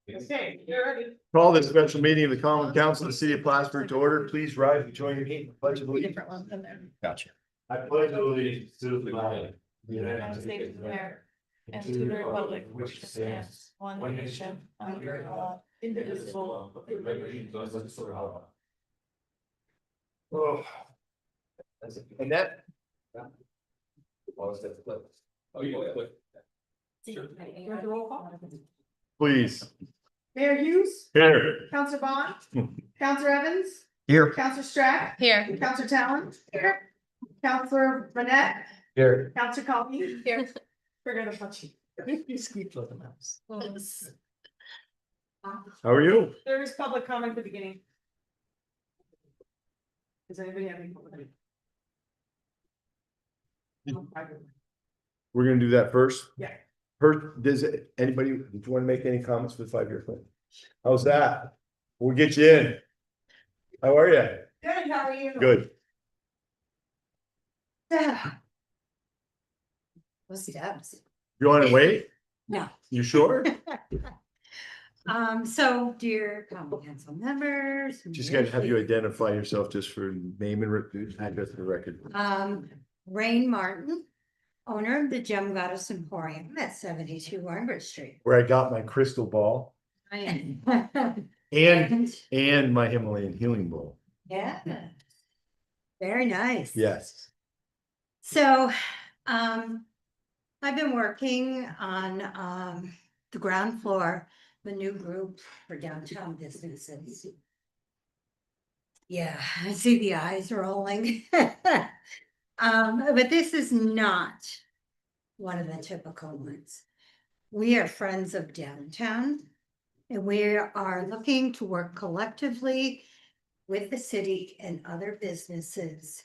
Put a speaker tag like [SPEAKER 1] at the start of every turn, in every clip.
[SPEAKER 1] Okay, you're ready.
[SPEAKER 2] Call this special meeting of the Common Council of the City of Plattsburgh to order. Please rise and join me. Pledge of allegiance.
[SPEAKER 1] Different ones in there.
[SPEAKER 2] Gotcha. I pledge allegiance to the flag of the
[SPEAKER 1] United States of America and to the republic which stands one nation under God, indivisible, with liberty and justice for all.
[SPEAKER 2] Oh. And that.
[SPEAKER 1] Oh, you want to click? Sure. You want the roll call?
[SPEAKER 2] Please.
[SPEAKER 3] Mayor Hughes,
[SPEAKER 2] Here.
[SPEAKER 3] Counselor Bond, Counselor Evans,
[SPEAKER 2] Here.
[SPEAKER 3] Counselor Strack,
[SPEAKER 1] Here.
[SPEAKER 3] Counselor Talon, here, Counselor Manette,
[SPEAKER 2] Here.
[SPEAKER 3] Counselor Colby.
[SPEAKER 1] Here.
[SPEAKER 3] We're gonna punch you.
[SPEAKER 2] You squeaked like a mouse. How are you?
[SPEAKER 3] There is public comment at the beginning. Does anybody have any comment?
[SPEAKER 2] We're gonna do that first.
[SPEAKER 3] Yeah.
[SPEAKER 2] First, anybody, do you want to make any comments for the 5-year plan? How's that? We'll get you in. How are you?
[SPEAKER 3] Good, how are you?
[SPEAKER 2] Good.
[SPEAKER 4] What's Debs?
[SPEAKER 2] You want to wait?
[SPEAKER 4] No.
[SPEAKER 2] You sure?
[SPEAKER 4] So dear common council members.
[SPEAKER 2] Just gotta have you identify yourself just for name and address for the record.
[SPEAKER 4] Rain Martin, owner of the Gem Goddess Emporium at 72 Warrenbridge Street.
[SPEAKER 2] Where I got my crystal ball
[SPEAKER 4] And
[SPEAKER 2] and my Himalayan healing bowl.
[SPEAKER 4] yeah, very nice.
[SPEAKER 2] Yes.
[SPEAKER 4] So, I've been working on, the ground floor, the new group for downtown businesses. Yeah, I see the eyes rolling. But this is not one of the typical ones. We are friends of downtown, and we are looking to work collectively with the city and other businesses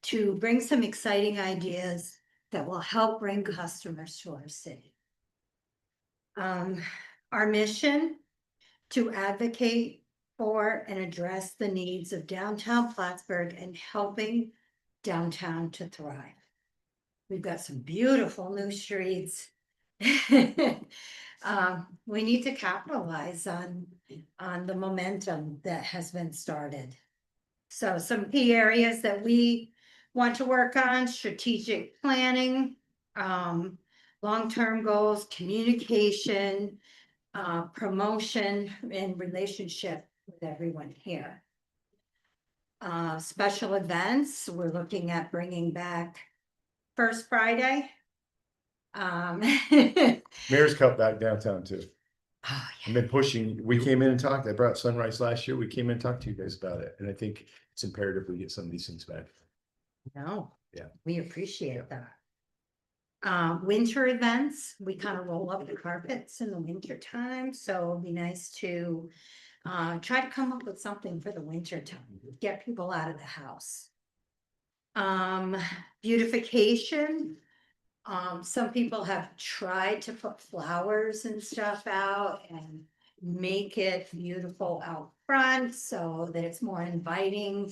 [SPEAKER 4] to bring some exciting ideas that will help bring customers to our city. Our mission to advocate for and address the needs of downtown Plattsburgh and helping downtown to thrive. We've got some beautiful new streets. We need to capitalize on the momentum that has been started. So some key areas that we want to work on: strategic planning, long-term goals, communication, promotion, and relationship with everyone here. Special events, we're looking at bringing back First Friday.
[SPEAKER 2] Mayor's Cup back downtown too.
[SPEAKER 4] Oh,
[SPEAKER 2] I've been pushing, we came in and talked, I brought Sunrise last year, we came in and talked to you guys about it, and I think it's imperative we get some of these things back.
[SPEAKER 4] no.
[SPEAKER 2] Yeah.
[SPEAKER 4] We appreciate that. Winter events, we kind of roll up the carpets in the winter time, so it'd be nice to try to come up with something for the winter time, get people out of the house. Beautification. Some people have tried to put flowers and stuff out and make it beautiful out front so that it's more inviting.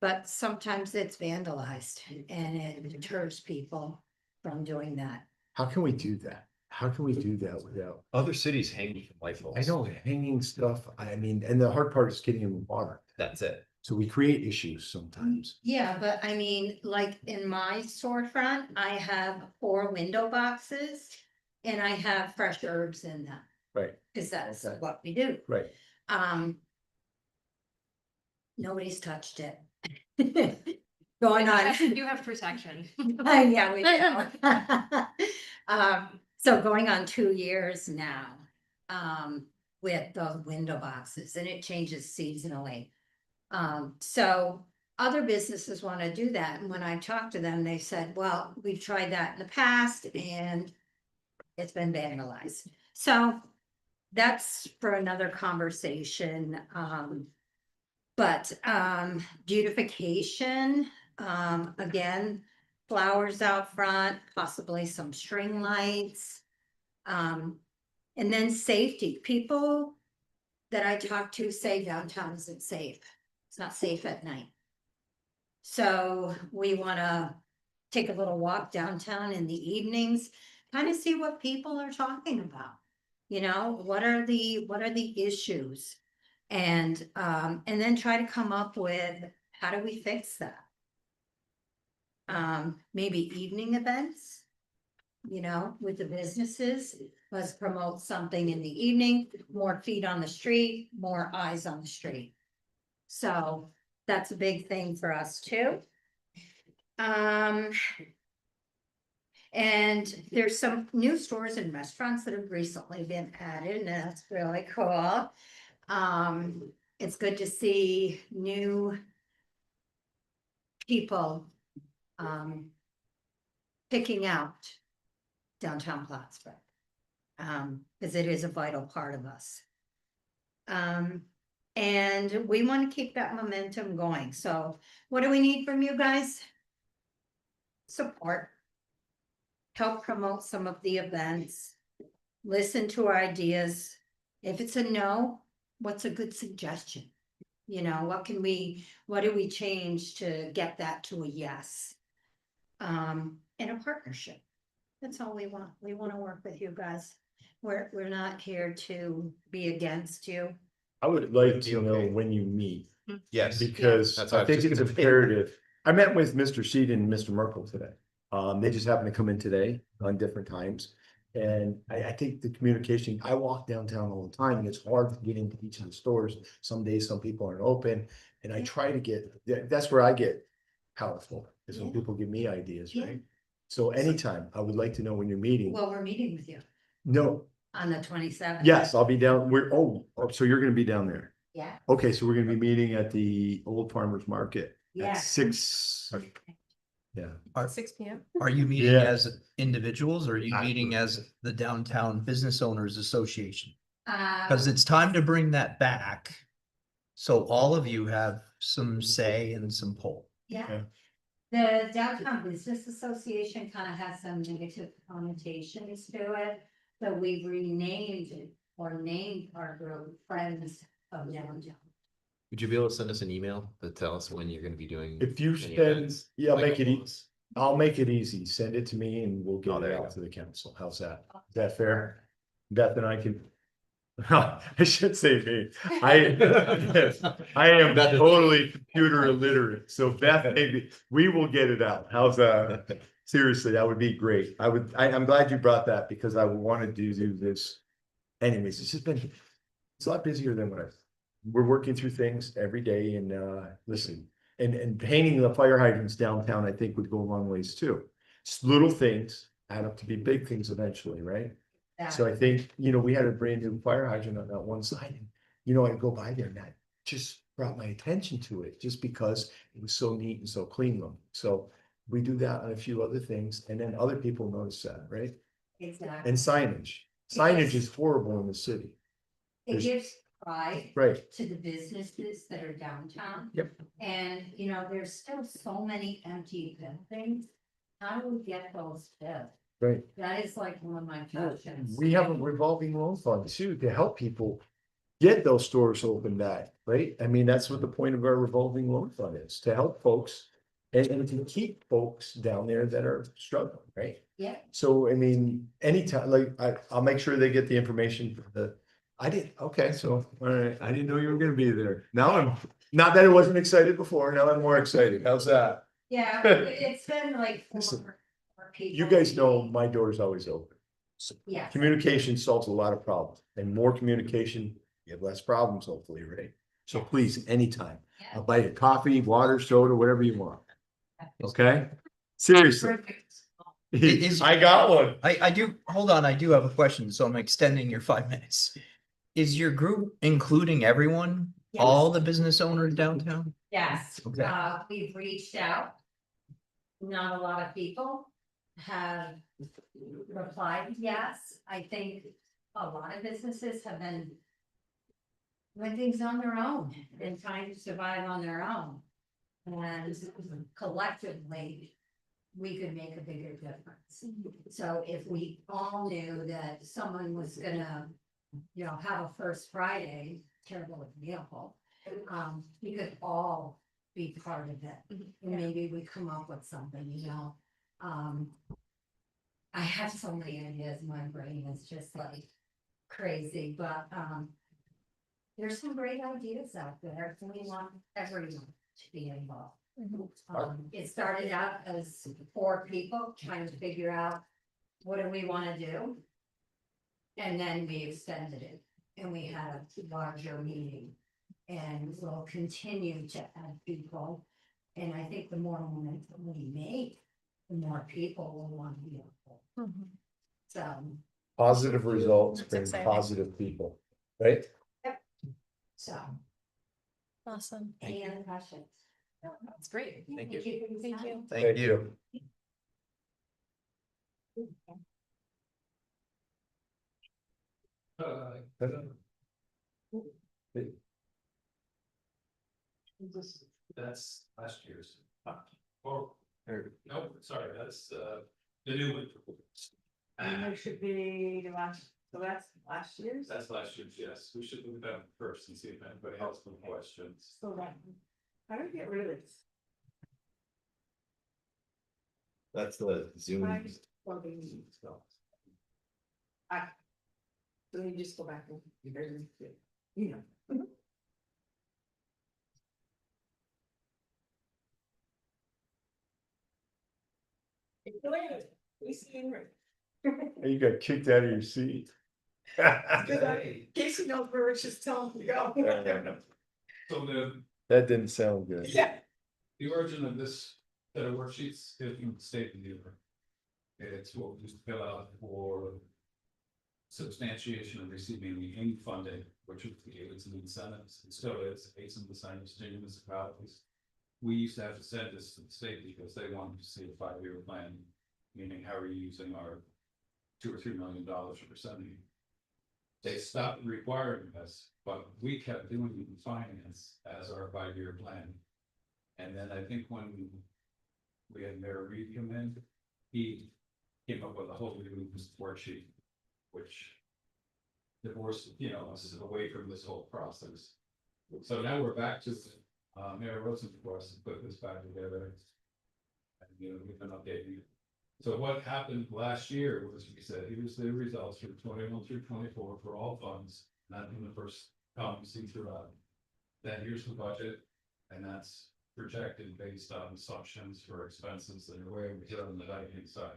[SPEAKER 4] But sometimes it's vandalized and it deters people from doing that.
[SPEAKER 2] How can we do that? How can we do that without?
[SPEAKER 5] Other cities hang from light poles.
[SPEAKER 2] I know, hanging stuff, I mean, and the hard part is getting in the water.
[SPEAKER 5] That's it.
[SPEAKER 2] So we create issues sometimes.
[SPEAKER 4] Yeah, but I mean, like in my storefront, I have 4 window boxes and I have fresh herbs in them.
[SPEAKER 2] Right.
[SPEAKER 4] Cause that's
[SPEAKER 2] Okay.
[SPEAKER 4] what we do.
[SPEAKER 2] Right.
[SPEAKER 4] Nobody's touched it. Going on.
[SPEAKER 1] You have protection.
[SPEAKER 4] Yeah, we do. So going on 2 years now, with those window boxes, and it changes seasonally. So other businesses want to do that, and when I talked to them, they said, well, we've tried that in the past and it's been vandalized. So that's for another conversation. But beautification, again, flowers out front, possibly some string lights. And then safety. People that I talk to say downtown isn't safe. It's not safe at night. So we wanna take a little walk downtown in the evenings, kind of see what people are talking about. You know, what are the issues? And then try to come up with, how do we fix that? Maybe evening events, you know, with the businesses, let's promote something in the evening, more feet on the street, more eyes on the street. So that's a big thing for us too. And there's some new stores and restaurants that have recently been added, and that's really cool. It's good to see new people, picking out downtown Plattsburgh. Because it is a vital part of us. And we want to keep that momentum going. So what do we need from you guys? Support. Help promote some of the events. Listen to our ideas. If it's a no, what's a good suggestion? You know, what do we change to get that to a yes? And a partnership. That's all we want. We want to work with you guys. We're not here to be against you.
[SPEAKER 2] I would like to know when you meet,
[SPEAKER 5] Yes.
[SPEAKER 2] because
[SPEAKER 5] That's what I
[SPEAKER 2] I
[SPEAKER 5] was
[SPEAKER 2] think
[SPEAKER 5] just
[SPEAKER 2] it's
[SPEAKER 5] gonna say.
[SPEAKER 2] imperative. I met with Mr. Sheed and Mr. Merkel today. They just happened to come in today on different times. And I think the communication, I walk downtown all the time and it's hard to get into each of the stores. Some days, some people aren't open. And I try to get, that's where I get powerful, is when
[SPEAKER 4] Yeah.
[SPEAKER 2] people give me ideas,
[SPEAKER 4] Yeah.
[SPEAKER 2] right? So anytime, I would like to know when you're meeting.
[SPEAKER 4] Well, we're meeting with you
[SPEAKER 2] No,
[SPEAKER 4] on the 27th.
[SPEAKER 2] yes, I'll be down, so you're gonna be down there.
[SPEAKER 4] Yeah,
[SPEAKER 2] Okay, so we're gonna be meeting at the Old Farmers Market
[SPEAKER 4] Yeah.
[SPEAKER 2] at 6. Yeah,
[SPEAKER 6] Are,
[SPEAKER 1] 6 p.m.
[SPEAKER 6] are you meeting
[SPEAKER 2] Yeah.
[SPEAKER 6] as individuals or are you meeting as the Downtown Business Owners Association? Because it's time to bring that back. So all of you have some say and some pull.
[SPEAKER 4] yeah. The Downtown Business Association kind of has some negative connotations to it. So we've renamed it or named our group Friends of Downtown.
[SPEAKER 5] Would you be able to send us an email to tell us when you're gonna be doing?
[SPEAKER 2] if you
[SPEAKER 5] any
[SPEAKER 2] send,
[SPEAKER 5] events?
[SPEAKER 2] yeah,
[SPEAKER 5] Like
[SPEAKER 2] make it,
[SPEAKER 5] those?
[SPEAKER 2] I'll make it easy, send it to me and we'll
[SPEAKER 5] Oh,
[SPEAKER 2] get
[SPEAKER 5] there
[SPEAKER 2] it
[SPEAKER 5] you
[SPEAKER 2] out
[SPEAKER 5] go.
[SPEAKER 2] to the council, how's that? Is that fair? Beth and I can. I should say me, I am totally computer illiterate, so Beth, maybe, we will get it out, how's that? Seriously, that would be great, I'm glad you brought that, because I wanted to do this. Anyways, it's just been, it's a lot busier than what we're working through things every day and, listen. And painting the fire hydrants downtown, I think would go a long ways too. It's little things add up to be big things eventually, right? So I think, we had a brand new fire hydrant on that one side, and, I go by there and that just brought my attention to it, just because it was so neat and so clean looking. So we do that on a few other things, and then other people notice that, right?
[SPEAKER 4] Exactly.
[SPEAKER 2] And signage is horrible in the city,
[SPEAKER 4] It gives pride
[SPEAKER 2] right?
[SPEAKER 4] to the businesses that are downtown.
[SPEAKER 2] Yep.
[SPEAKER 4] And, there's still so many empty buildings. How do we get those filled?
[SPEAKER 2] Right.
[SPEAKER 4] That is like one of my passions.
[SPEAKER 2] We have a revolving loan fund too, to help people get those stores open back, right? I mean, that's what the point of our revolving loan fund is, to help folks. And to keep folks down there that are struggling, right?
[SPEAKER 4] Yeah.
[SPEAKER 2] So, I mean, anytime, like, I'll make sure they get the information for okay, so, all right, I didn't know you were gonna be there. Now not that I wasn't excited before, now I'm more excited, how's that?
[SPEAKER 4] Yeah, it's been like
[SPEAKER 2] Listen,
[SPEAKER 4] for people.
[SPEAKER 2] You guys know my door is always open.
[SPEAKER 4] Yes.
[SPEAKER 2] Communication solves a lot of problems, and more communication, you have less problems hopefully, right? So please, anytime, I'll buy you coffee, water, soda, whatever you want, okay? Seriously,
[SPEAKER 6] Is-
[SPEAKER 2] I got one.
[SPEAKER 6] I do, hold on, I do have a question, so I'm extending your 5 minutes. Is your group including everyone, all the business owners downtown?
[SPEAKER 4] Yes,
[SPEAKER 6] Okay.
[SPEAKER 4] we've reached out. Not a lot of people have replied yes. I think a lot of businesses have been doing things on their own and trying to survive on their own. And collectively, we could make a bigger difference. So if we all knew that someone was gonna, have a First Friday, terrible example. We could all be part of it.
[SPEAKER 1] Mhm.
[SPEAKER 4] And maybe we come up with something, you know, I have so many ideas, my brain is just like crazy, but, there's some great ideas out there, and we want everyone to be involved. It started out as 4 people trying to figure out, what do we wanna do? And then we extended it, and we had a larger meeting. And we'll continue to add people, and I think the more momentum we make, the more people will want to be involved. So,
[SPEAKER 2] Positive results
[SPEAKER 1] That's
[SPEAKER 2] bring
[SPEAKER 1] exciting.
[SPEAKER 2] positive people, right?
[SPEAKER 4] so,
[SPEAKER 1] Awesome.
[SPEAKER 4] any other questions?
[SPEAKER 1] That's great.
[SPEAKER 6] Thank you.
[SPEAKER 4] for your
[SPEAKER 1] Thank
[SPEAKER 4] time.
[SPEAKER 1] you.
[SPEAKER 6] Thank you.
[SPEAKER 7] That's last year's. Oh, no, sorry, that's the new one.
[SPEAKER 3] And there should be the last, so that's last year's.
[SPEAKER 7] That's last year's, yes. We should look at that first and see if anybody has some questions.
[SPEAKER 3] So that, how do we get rid of this?
[SPEAKER 5] That's the Zoom.
[SPEAKER 3] Well, we need to go. So you just go back and, you know. We see
[SPEAKER 2] You got kicked out of your seat.
[SPEAKER 3] Casey knows where it's just telling him to go.
[SPEAKER 7] So
[SPEAKER 2] That didn't sound good.
[SPEAKER 3] Yeah.
[SPEAKER 7] the origin of this set of worksheets is from the state of New York. It's what we used to fill out for substantiation of receiving the AIM funding, which was an incentives, and still is, aids and incentives to municipalities. We used to have to send this to the state because they wanted to see a 5-year plan, meaning how are you using our $2 or $3 million for sending. They stopped requiring this, but we kept doing finance as our 5-year plan. And then I think when we had Mayor Reed come in, he came up with a whole new worksheet, which divorced, us away from this whole process. So now we're back to Mayor Rosen for us to put this back together. And, we've been updating it. So what happened last year was we said, here's the results from 21 through 24 for all funds, not in the first column you see throughout. Then here's the budget, and that's projected based on assumptions for expenses that are way over here on the right-hand side.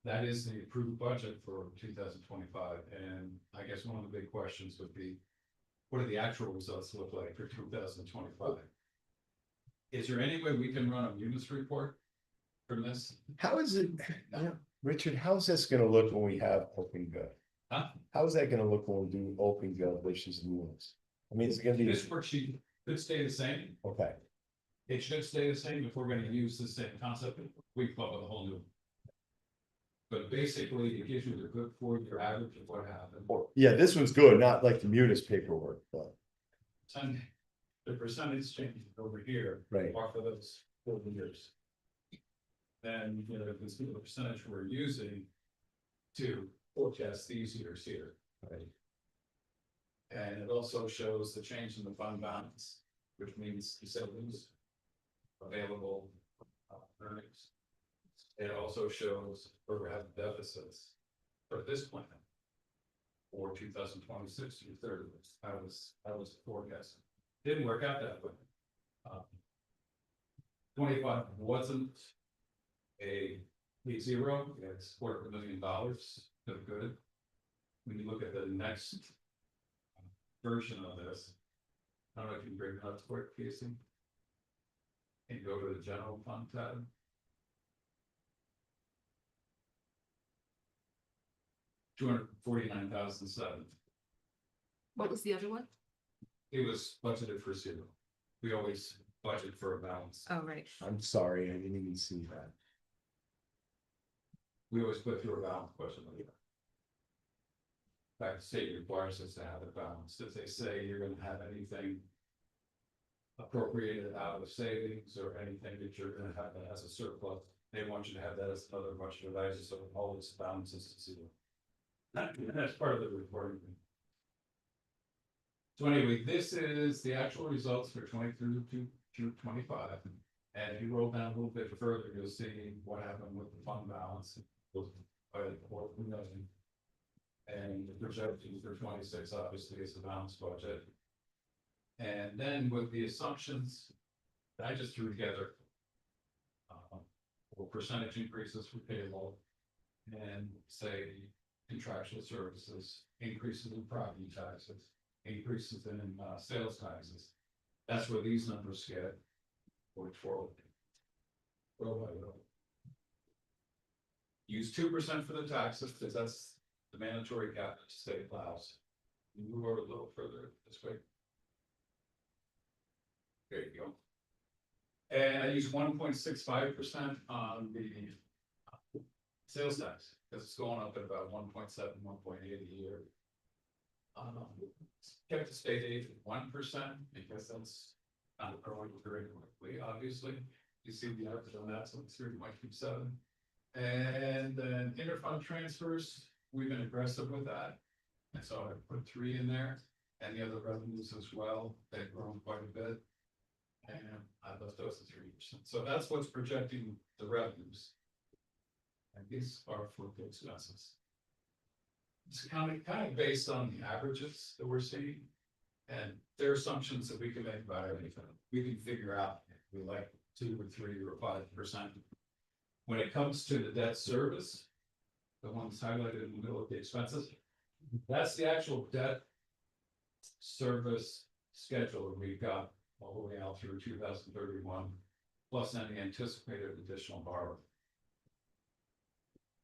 [SPEAKER 7] That is the approved budget for 2025, and I guess one of the big questions would be, what do the actual results look like for 2025? Is there any way we can run a munis report from this?
[SPEAKER 2] How is it, Richard, how's this gonna look when we have open good?
[SPEAKER 7] Huh?
[SPEAKER 2] How's that gonna look when we do open good versus new ones? I mean, it's gonna be,
[SPEAKER 7] This worksheet could stay the same.
[SPEAKER 2] okay,
[SPEAKER 7] It should stay the same if we're gonna use the same concept. We come up with a whole new. But basically, it gives you the good 4-year average of what happened.
[SPEAKER 2] yeah, this one's good, not like the munis paperwork, but,
[SPEAKER 7] And the percentage changes over here.
[SPEAKER 2] right.
[SPEAKER 7] Off of those 4 years. Then, this is the percentage we're using to forecast these years here.
[SPEAKER 2] Right.
[SPEAKER 7] And it also shows the change in the fund balance, which means the savings available earnings. It also shows where we have deficits for this plan for 2026 through 30. I was forecasting. Didn't work out that way. 25 wasn't a zero, it's $250,000 to the good. When you look at the next version of this, I don't know if you can bring it up quick, Casey. And go to the general fund tab. $249,007.
[SPEAKER 1] What was the other one?
[SPEAKER 7] It was budgeted for 0. We always budget for a balance.
[SPEAKER 1] Oh, right.
[SPEAKER 2] I'm sorry, I didn't even see that.
[SPEAKER 7] We always put through a balance question like that. In fact, the state requires us to have it balanced. If they say you're gonna have anything appropriated out of savings or anything that you're gonna have that as a surplus, they want you to have that as another budget item, so it always balances to 0. That's part of the reporting. So anyway, this is the actual results for 23 to 25. And if you roll down a little bit further, you'll see what happened with the fund balance. It was by the 4 million. And the projection for 26 obviously is a balanced budget. And then with the assumptions that I just threw together. For percentage increases for payroll. And say contractual services, increases in property taxes, increases in sales taxes. That's where these numbers get. For use 2% for the taxes, because that's the mandatory cap that the state allows. Move over a little further this way. There you go. And I use 1.65% on the sales tax, because it's going up at about 1.7, 1.8 a year. Kept the state aid at 1%, because that's not growing very quickly, obviously. You see the average on that, so it's 3.27. And then interfund transfers, we've been aggressive with that. And so I put 3 in there, and the other revenues as well, they've grown quite a bit. And I left those at 3%. So that's what's projecting the revenues. And these are for the expenses. It's kind of based on the averages that we're seeing. And there are assumptions that we can make about everything. We can figure out if we like 2 or 3 or 5%. When it comes to the debt service, the ones highlighted in the middle of the expenses, that's the actual debt service schedule that we've got all the way out through 2031, plus any anticipated additional borrowing.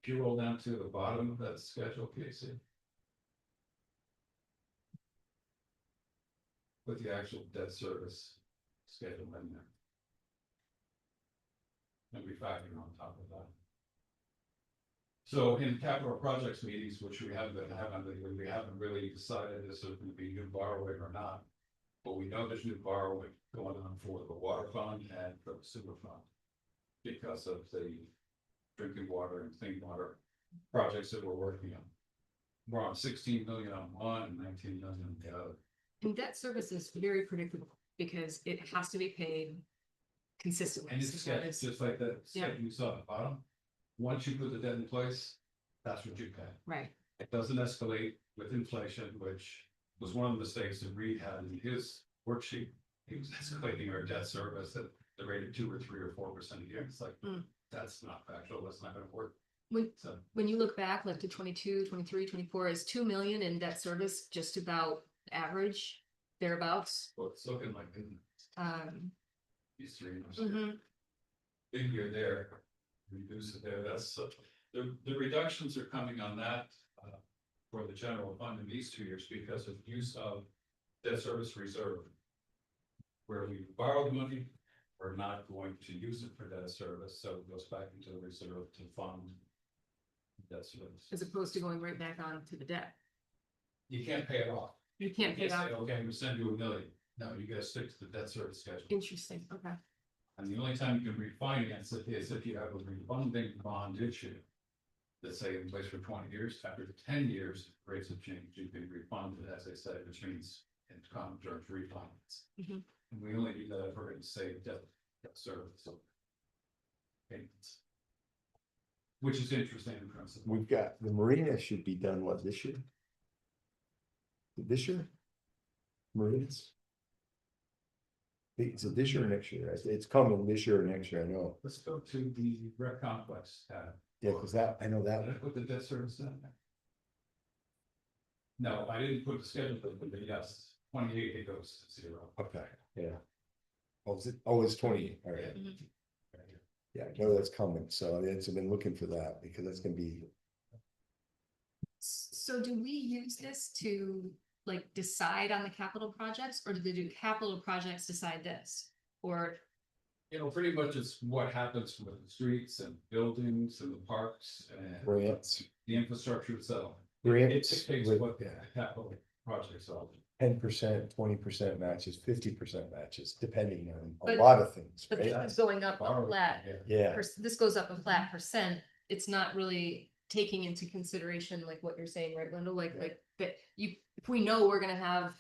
[SPEAKER 7] If you roll down to the bottom of that schedule, Casey. With the actual debt service schedule in there. And we factor on top of that. So in capital projects meetings, which we haven't really decided if there's going to be new borrowing or not. But we know there's new borrowing going on for the water fund and for the sewer fund. Because of the drinking water and clean water projects that we're working on. We're on 16 million on one and 19 million on the other.
[SPEAKER 8] And debt service is very predictable because it has to be paid consistently.
[SPEAKER 7] And it's just like that step you saw at the bottom. Once you put the debt in place, that's what you pay.
[SPEAKER 8] Right.
[SPEAKER 7] It doesn't escalate with inflation, which was one of the mistakes that Reed had in his worksheet. He was escalating our debt service at the rate of 2 or 3 or 4% a year. It's like, that's not factual. That's not gonna work.
[SPEAKER 8] When you look back like to 22, 23, 24, is 2 million in debt service just about average thereabouts?
[SPEAKER 7] Well, it's looking like these 3 numbers.
[SPEAKER 8] Mhm.
[SPEAKER 7] Big year there, reduce it there. That's the reductions are coming on that for the general fund in these 2 years because of use of debt service reserve. Where we borrow the money, we're not going to use it for debt service, so it goes back into the reserve to fund debt service.
[SPEAKER 8] As opposed to going right back on to the debt.
[SPEAKER 7] You can't pay it off.
[SPEAKER 8] You can't pay
[SPEAKER 7] You
[SPEAKER 8] it
[SPEAKER 7] can't say,
[SPEAKER 8] off.
[SPEAKER 7] okay, we send you $1 million. No, you gotta stick to the debt service schedule.
[SPEAKER 8] Interesting, okay.
[SPEAKER 7] And the only time you can refinance it is if you have a refunding bond issue. Let's say in place for 20 years, after 10 years, rates have changed, you can refund it, as I said, which means in common terms, refinance.
[SPEAKER 8] Mhm.
[SPEAKER 7] And we only do that if we're going to save debt service. Payments. Which is interesting in principle.
[SPEAKER 2] We've got, the marina should be done, what, this year? This year? Marinas? Is it this year or next year? It's coming this year or next year, I know.
[SPEAKER 7] Let's go to the rec complex tab.
[SPEAKER 2] Yeah, cause that, I know that
[SPEAKER 7] Did I put the debt service in there? No, I didn't put the schedule, but yes, 28 it goes to 0.
[SPEAKER 2] Okay, yeah. Oh, is it? Oh, it's 20, all right.
[SPEAKER 8] Mhm.
[SPEAKER 2] Yeah, I know that's coming, so I've been looking for that because that's gonna be,
[SPEAKER 8] So do we use this to like decide on the capital projects or do the capital projects decide this? Or,
[SPEAKER 7] You know, pretty much it's what happens with the streets and buildings and the parks and
[SPEAKER 2] grants,
[SPEAKER 7] the infrastructure itself. It
[SPEAKER 2] grants
[SPEAKER 7] dictates
[SPEAKER 2] with
[SPEAKER 7] what the capital projects are.
[SPEAKER 2] 10%, 20% matches, 50% matches, depending on a
[SPEAKER 8] But-
[SPEAKER 2] lot of things,
[SPEAKER 8] but
[SPEAKER 2] right?
[SPEAKER 8] this is going up a
[SPEAKER 7] Borrowing,
[SPEAKER 8] flat,
[SPEAKER 7] yeah.
[SPEAKER 2] Yeah,
[SPEAKER 8] this goes up a flat percent. It's not really taking into consideration like what you're saying, right, Linda? Like that if we know we're gonna have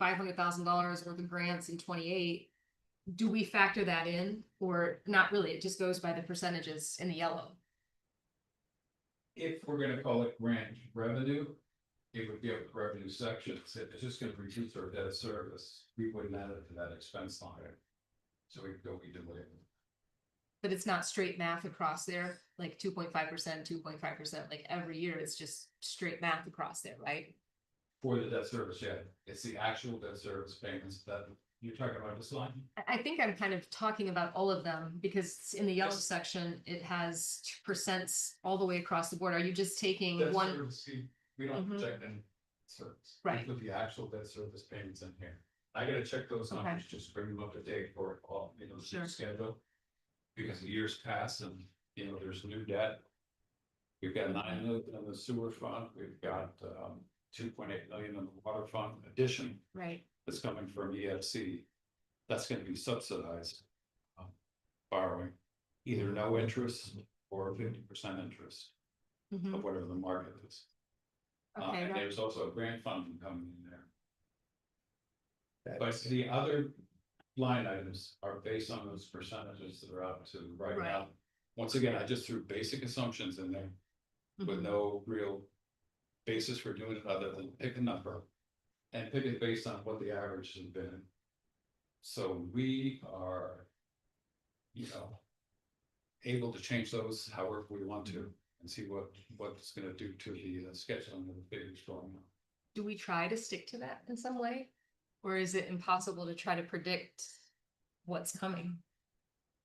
[SPEAKER 8] $500,000 worth of grants in 28. Do we factor that in or not really? It just goes by the percentages in the yellow.
[SPEAKER 7] If we're gonna call it grant revenue, it would be a revenue section, so it's just gonna reduce our debt service, we wouldn't add it to that expense line. So we don't need to wait.
[SPEAKER 8] But it's not straight math across there, like 2.5%, 2.5%, like every year, it's just straight math across there, right?
[SPEAKER 7] For the debt service, yeah, it's the actual debt service payments that you're talking about this line.
[SPEAKER 8] I think I'm kind of talking about all of them because in the yellow
[SPEAKER 7] Yes.
[SPEAKER 8] section, it has percents all the way across the board. Are you just taking
[SPEAKER 7] Debt
[SPEAKER 8] one?
[SPEAKER 7] service, we don't
[SPEAKER 8] Mhm.
[SPEAKER 7] project any service.
[SPEAKER 8] Right.
[SPEAKER 7] We put the actual debt service payments in here. I gotta check those
[SPEAKER 8] Okay.
[SPEAKER 7] numbers, just to bring them up to date for all, the
[SPEAKER 8] Sure.
[SPEAKER 7] schedule. Because the years pass and, there's new debt. We've got 9 million in the sewer fund, we've got 2.8 million in the water fund addition
[SPEAKER 8] Right.
[SPEAKER 7] that's coming from EFC. That's gonna be subsidized. Borrowing, either no interest or 50% interest
[SPEAKER 8] Mhm.
[SPEAKER 7] of whatever the market is.
[SPEAKER 8] Okay,
[SPEAKER 7] And
[SPEAKER 8] right.
[SPEAKER 7] there's also a grant funding coming in there. But
[SPEAKER 2] That's-
[SPEAKER 7] the other line items are based on those percentages that are up to right
[SPEAKER 8] Right.
[SPEAKER 7] now. Once again, I just threw basic assumptions in there with
[SPEAKER 8] Mhm.
[SPEAKER 7] no real basis for doing it other than pick a number. And pick it based on what the average has been. So we are, able to change those however we want to and see what it's gonna do to the scheduling of the figures going on.
[SPEAKER 8] Do we try to stick to that in some way? Or is it impossible to try to predict what's coming?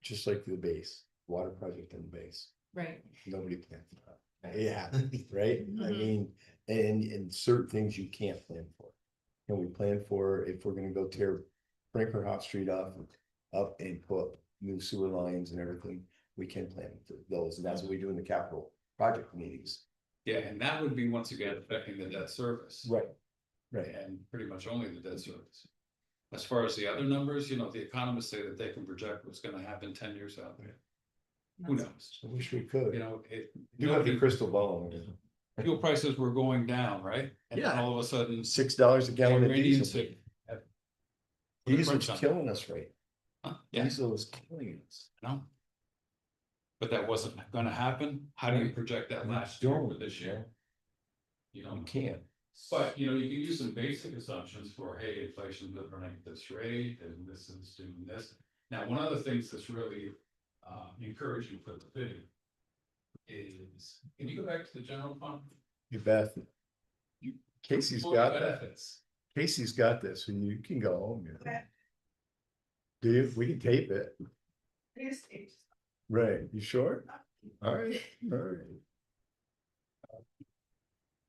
[SPEAKER 2] Just like the base, water project and the base,
[SPEAKER 8] Right.
[SPEAKER 2] nobody planned for that. It happened, right? I
[SPEAKER 8] Mhm.
[SPEAKER 2] mean, and certain things you can't plan for. Can we plan for if we're gonna go tear Brinkerhoff Street up and put new sewer lines and everything? We can plan for those, and that's what we do in the capital project meetings.
[SPEAKER 7] Yeah, and that would be once again affecting the debt service.
[SPEAKER 2] Right. Right.
[SPEAKER 7] And pretty much only the debt service. As far as the other numbers, the economists say that they can project what's gonna happen 10 years out there. Who knows?
[SPEAKER 2] I wish we could.
[SPEAKER 7] It.
[SPEAKER 2] You have the crystal ball.
[SPEAKER 7] Fuel prices were going down, right? And then
[SPEAKER 2] Yeah.
[SPEAKER 7] all of a sudden.
[SPEAKER 2] $6 a gallon of
[SPEAKER 7] Iranian
[SPEAKER 2] diesel.
[SPEAKER 7] said,
[SPEAKER 2] Diesel's killing us, right?
[SPEAKER 7] Yeah,
[SPEAKER 2] Diesel is killing us.
[SPEAKER 7] no. But that wasn't gonna happen. How do you project that last year or this year?
[SPEAKER 2] You can't.
[SPEAKER 7] But, you can use some basic assumptions for, hey, inflation's running at this rate and this is doing this. Now, one of the things that's really encouraging for the video is, can you go back to the general fund?
[SPEAKER 2] You bet. Casey's got that.
[SPEAKER 7] Benefits.
[SPEAKER 2] Casey's got this, and you can go home.
[SPEAKER 3] Okay.
[SPEAKER 2] Do you? We can tape it.
[SPEAKER 3] Here's stage.
[SPEAKER 2] Right, you sure? All right, all right.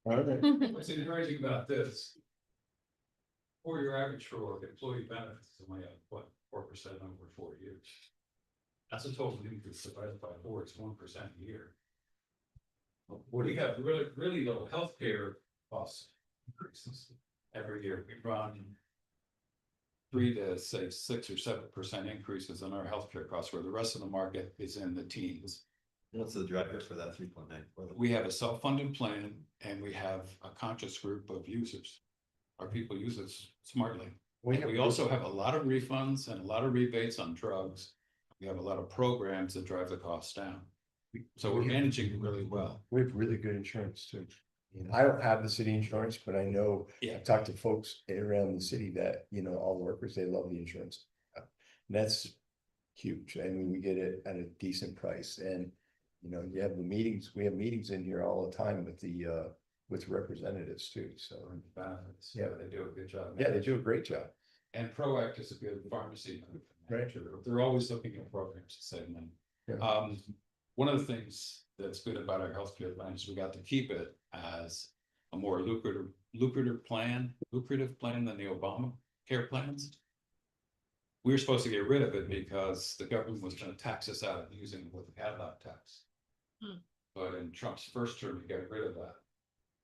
[SPEAKER 2] All right.
[SPEAKER 7] What's encouraging about this? For your average for employee benefits, is only at what, 4% over 4 years. That's a total increase divided by 4, it's 1% a year. We have really low healthcare cost increases every year. We run 3 to say 6 or 7% increases in our healthcare costs, where the rest of the market is in the teens.
[SPEAKER 5] What's the driver for that 3.9?
[SPEAKER 7] We have a self-funded plan and we have a conscious group of users. Our people use it smartly. We also have a lot of refunds and a lot of rebates on drugs. We have a lot of programs that drive the costs down. So we're managing it really well.
[SPEAKER 2] We have really good insurance too. I don't have the city insurance, but I know,
[SPEAKER 7] Yeah.
[SPEAKER 2] I've talked to folks around the city that, all the workers, they love the insurance. And that's huge. I mean, we get it at a decent price and, you have the meetings, we have meetings in here all the time with representatives too, so.
[SPEAKER 7] Benefits,
[SPEAKER 2] Yeah.
[SPEAKER 7] they do a good job.
[SPEAKER 2] Yeah, they do a great job.
[SPEAKER 7] And Proact is a good pharmacy.
[SPEAKER 2] Right.
[SPEAKER 7] They're always looking at programs to save money.
[SPEAKER 2] Yeah.
[SPEAKER 7] One of the things that's good about our healthcare plan is we got to keep it as a more lucrative plan than the Obama care plans. We were supposed to get rid of it because the government was gonna tax us out of using it with the Cadillac tax. But in Trump's first term, he got rid of that.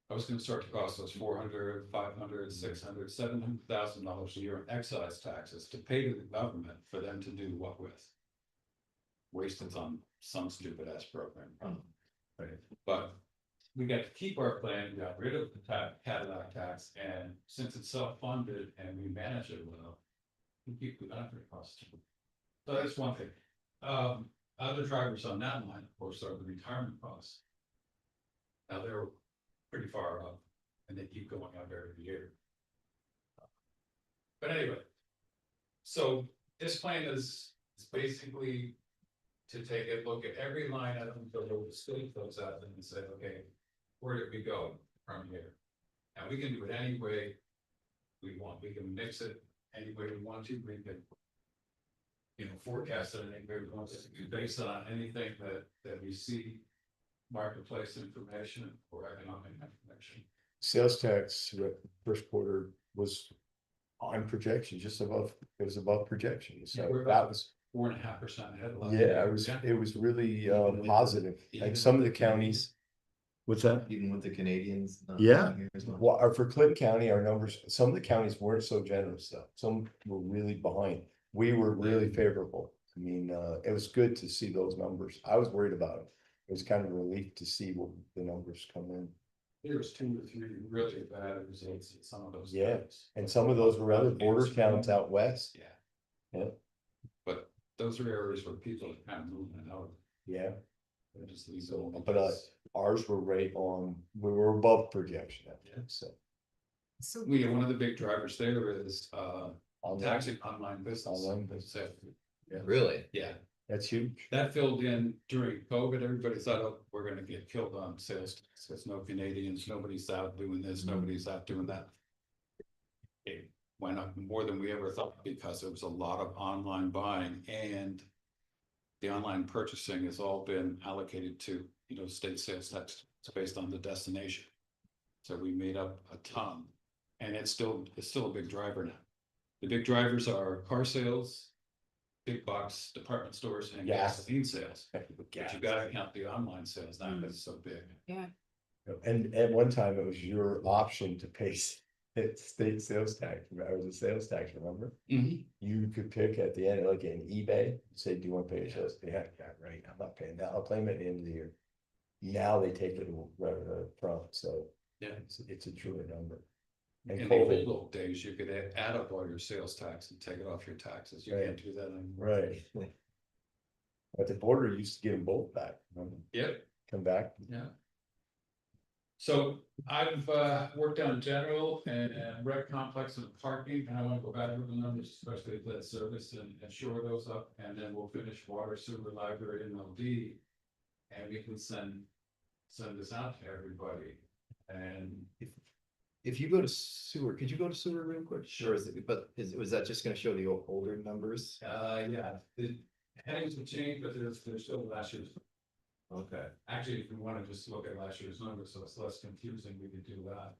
[SPEAKER 7] I was gonna start to cost us $400, $500, $600, $700,000 a year in excise taxes to pay to the government for them to do what with? Wasted on some stupid ass program. Right. But we got to keep our plan, we got rid of the Cadillac tax, and since it's self-funded and we manage it well. We keep the benefit costs. So that's one thing. Other drivers on that line, of course, are the retirement costs. Now they're pretty far up and they keep going up every year. But anyway. So this plan is basically to take a look at every line item, go over the state those out and say, okay, where did we go from here? And we can do it any way we want. We can mix it any way we want to. We can, forecast it any way we want to, based on anything that we see, marketplace information or economic information.
[SPEAKER 2] Sales tax, first quarter was on projection, just above, it was above projection,
[SPEAKER 7] Yeah,
[SPEAKER 2] so
[SPEAKER 7] we're
[SPEAKER 2] that
[SPEAKER 7] about
[SPEAKER 2] was,
[SPEAKER 7] 4.5% ahead. of last
[SPEAKER 2] yeah,
[SPEAKER 7] year.
[SPEAKER 2] it was really positive,
[SPEAKER 5] Even
[SPEAKER 2] like some of the
[SPEAKER 5] with
[SPEAKER 2] counties. What's that?
[SPEAKER 5] Even with the Canadians. not
[SPEAKER 2] Yeah.
[SPEAKER 5] being here as well.
[SPEAKER 2] Well, for Clinton County, our numbers, some of the counties weren't so generous though, some were really behind. We were really favorable. I mean, it was good to see those numbers. I was worried about it. It was kind of a relief to see what the numbers come in.
[SPEAKER 7] There was 2 or 3 really bad results in some of those.
[SPEAKER 2] Yeah,
[SPEAKER 7] counties.
[SPEAKER 2] and some of those were other border towns out west.
[SPEAKER 7] Yeah.
[SPEAKER 2] Yeah.
[SPEAKER 7] But those are areas where people are kind of moving out.
[SPEAKER 2] Yeah,
[SPEAKER 7] They're just leaving
[SPEAKER 2] So,
[SPEAKER 7] because-
[SPEAKER 2] but, ours were right on, we were above projection, I think, so.
[SPEAKER 8] So
[SPEAKER 7] One of the big drivers there is
[SPEAKER 2] Online,
[SPEAKER 7] taxing online business.
[SPEAKER 2] Online business.
[SPEAKER 7] So,
[SPEAKER 5] Really?
[SPEAKER 7] yeah,
[SPEAKER 2] that's huge.
[SPEAKER 7] that filled in during COVID. Everybody thought, oh, we're gonna get killed on sales tax. There's no Canadians, nobody's out doing this, nobody's out doing that. It went up more than we ever thought because there was a lot of online buying and the online purchasing has all been allocated to, state sales tax. It's based on the destination. So we made up a ton and it's still a big driver now. The big drivers are car sales, big box department stores and
[SPEAKER 2] Gas.
[SPEAKER 7] gasoline sales. But you gotta count the online sales now because it's so big.
[SPEAKER 2] And at one time, it was your option to pay state sales tax, or the sales tax, remember? You could pick at the end, like in eBay, say, do you want to pay your sales? Yeah, right, I'm not paying that, I'll claim it at the end of the year. Now they take it right from, so
[SPEAKER 7] Yeah.
[SPEAKER 2] it's a truer number. And
[SPEAKER 7] In the
[SPEAKER 2] COVID,
[SPEAKER 7] old days, you could add up all your sales tax and take it off your taxes. You
[SPEAKER 2] Right.
[SPEAKER 7] can't do that anymore.
[SPEAKER 2] right. At the border, you used to get them both back, remember?
[SPEAKER 7] Yep.
[SPEAKER 2] Come back.
[SPEAKER 7] Yeah. So I've worked on general and rec complex and parking, and I want to go back over the numbers, especially lead service and shore those up, and then we'll finish water, sewer, library, and LD. And we can send this out to everybody. And
[SPEAKER 5] If you go to sewer, could you go to sewer real quick? Sure. Was that just gonna show the older numbers?
[SPEAKER 7] yeah, the headings have changed, but there's still last year's.
[SPEAKER 5] Okay.
[SPEAKER 7] Actually, if we want to just look at last year's numbers, so it's less confusing, we could do that.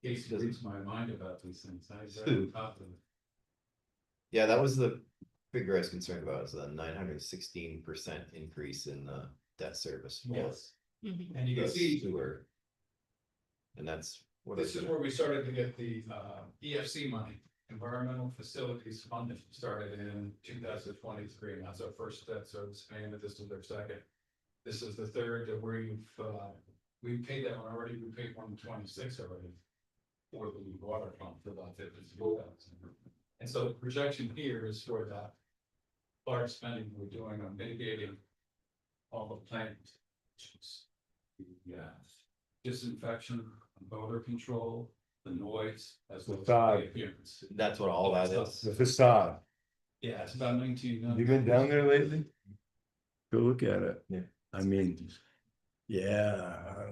[SPEAKER 7] Casey reads my mind about these things.
[SPEAKER 5] Yeah, that was the figure I was concerned about, is the 916% increase in the debt service. for
[SPEAKER 7] Yes,
[SPEAKER 8] Mhm.
[SPEAKER 7] and you
[SPEAKER 5] the
[SPEAKER 7] can see,
[SPEAKER 5] sewer. And that's what
[SPEAKER 7] this is where we started to get the EFC money, environmental facilities funding started in 2023, and that's our first debt service payment. This is their second. This is the third that we paid that one already, we paid 126 already. For the water pump for about 50,000. And so the projection here is for that large spending we're doing on mitigating all the plants. Yeah, disinfection, odor control, the noise, as well as the
[SPEAKER 2] Facade.
[SPEAKER 7] appearance.
[SPEAKER 5] That's what all that is.
[SPEAKER 2] The facade,
[SPEAKER 7] Yeah, it's about 19.
[SPEAKER 2] have you been down there lately? Go look at it.
[SPEAKER 5] Yeah.
[SPEAKER 2] I mean, yeah.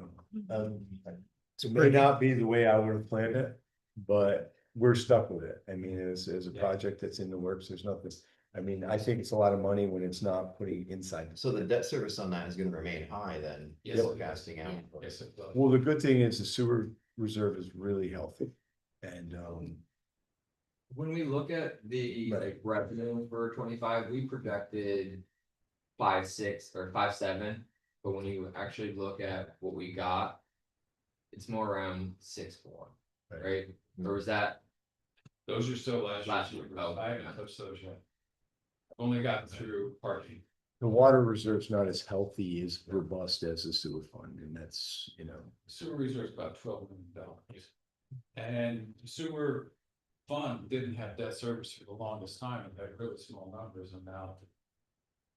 [SPEAKER 2] It may
[SPEAKER 5] pretty-
[SPEAKER 2] not be the way I would have planned it, but we're stuck with it. I mean, as a
[SPEAKER 7] Yeah.
[SPEAKER 2] project that's in the works, there's nothing. I mean, I think it's a lot of money when it's not putting inside.
[SPEAKER 5] So the debt service on that is gonna remain high then,
[SPEAKER 7] Yes.
[SPEAKER 5] forecasting out.
[SPEAKER 7] Yes, it does.
[SPEAKER 2] Well, the good thing is the sewer reserve is really healthy. And,
[SPEAKER 9] When we look at the
[SPEAKER 2] Right.
[SPEAKER 9] like revenue for 25, we projected 5.6 or 5.7, but when you actually look at what we got, it's more around 6.4,
[SPEAKER 2] Right.
[SPEAKER 9] right? Or was that
[SPEAKER 7] Those are still last
[SPEAKER 9] Last
[SPEAKER 7] year's.
[SPEAKER 9] year.
[SPEAKER 7] numbers.
[SPEAKER 9] Oh,
[SPEAKER 7] I haven't touched those yet. I've only gotten through parking.
[SPEAKER 2] The water reserve's not as healthy, as robust as the sewer fund, and that's,
[SPEAKER 7] Sewer reserve's about $12 million. And the sewer fund didn't have debt service for the longest time and had really small numbers, and now.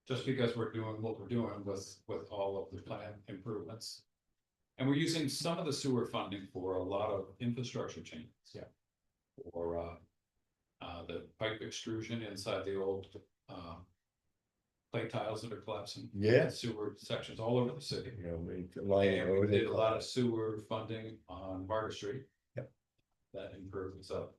[SPEAKER 7] Just because we're doing what we're doing with all of the plant improvements. And we're using some of the sewer funding for a lot of infrastructure changes.
[SPEAKER 2] Yeah.
[SPEAKER 7] Or the pipe extrusion inside the old plate tiles that are collapsing.
[SPEAKER 2] Yeah.
[SPEAKER 7] Sewer sections all over the city.
[SPEAKER 2] Lion
[SPEAKER 7] And
[SPEAKER 2] Road,
[SPEAKER 7] we did a lot of sewer funding on Margaret Street.
[SPEAKER 2] Yep.
[SPEAKER 7] That improved us up.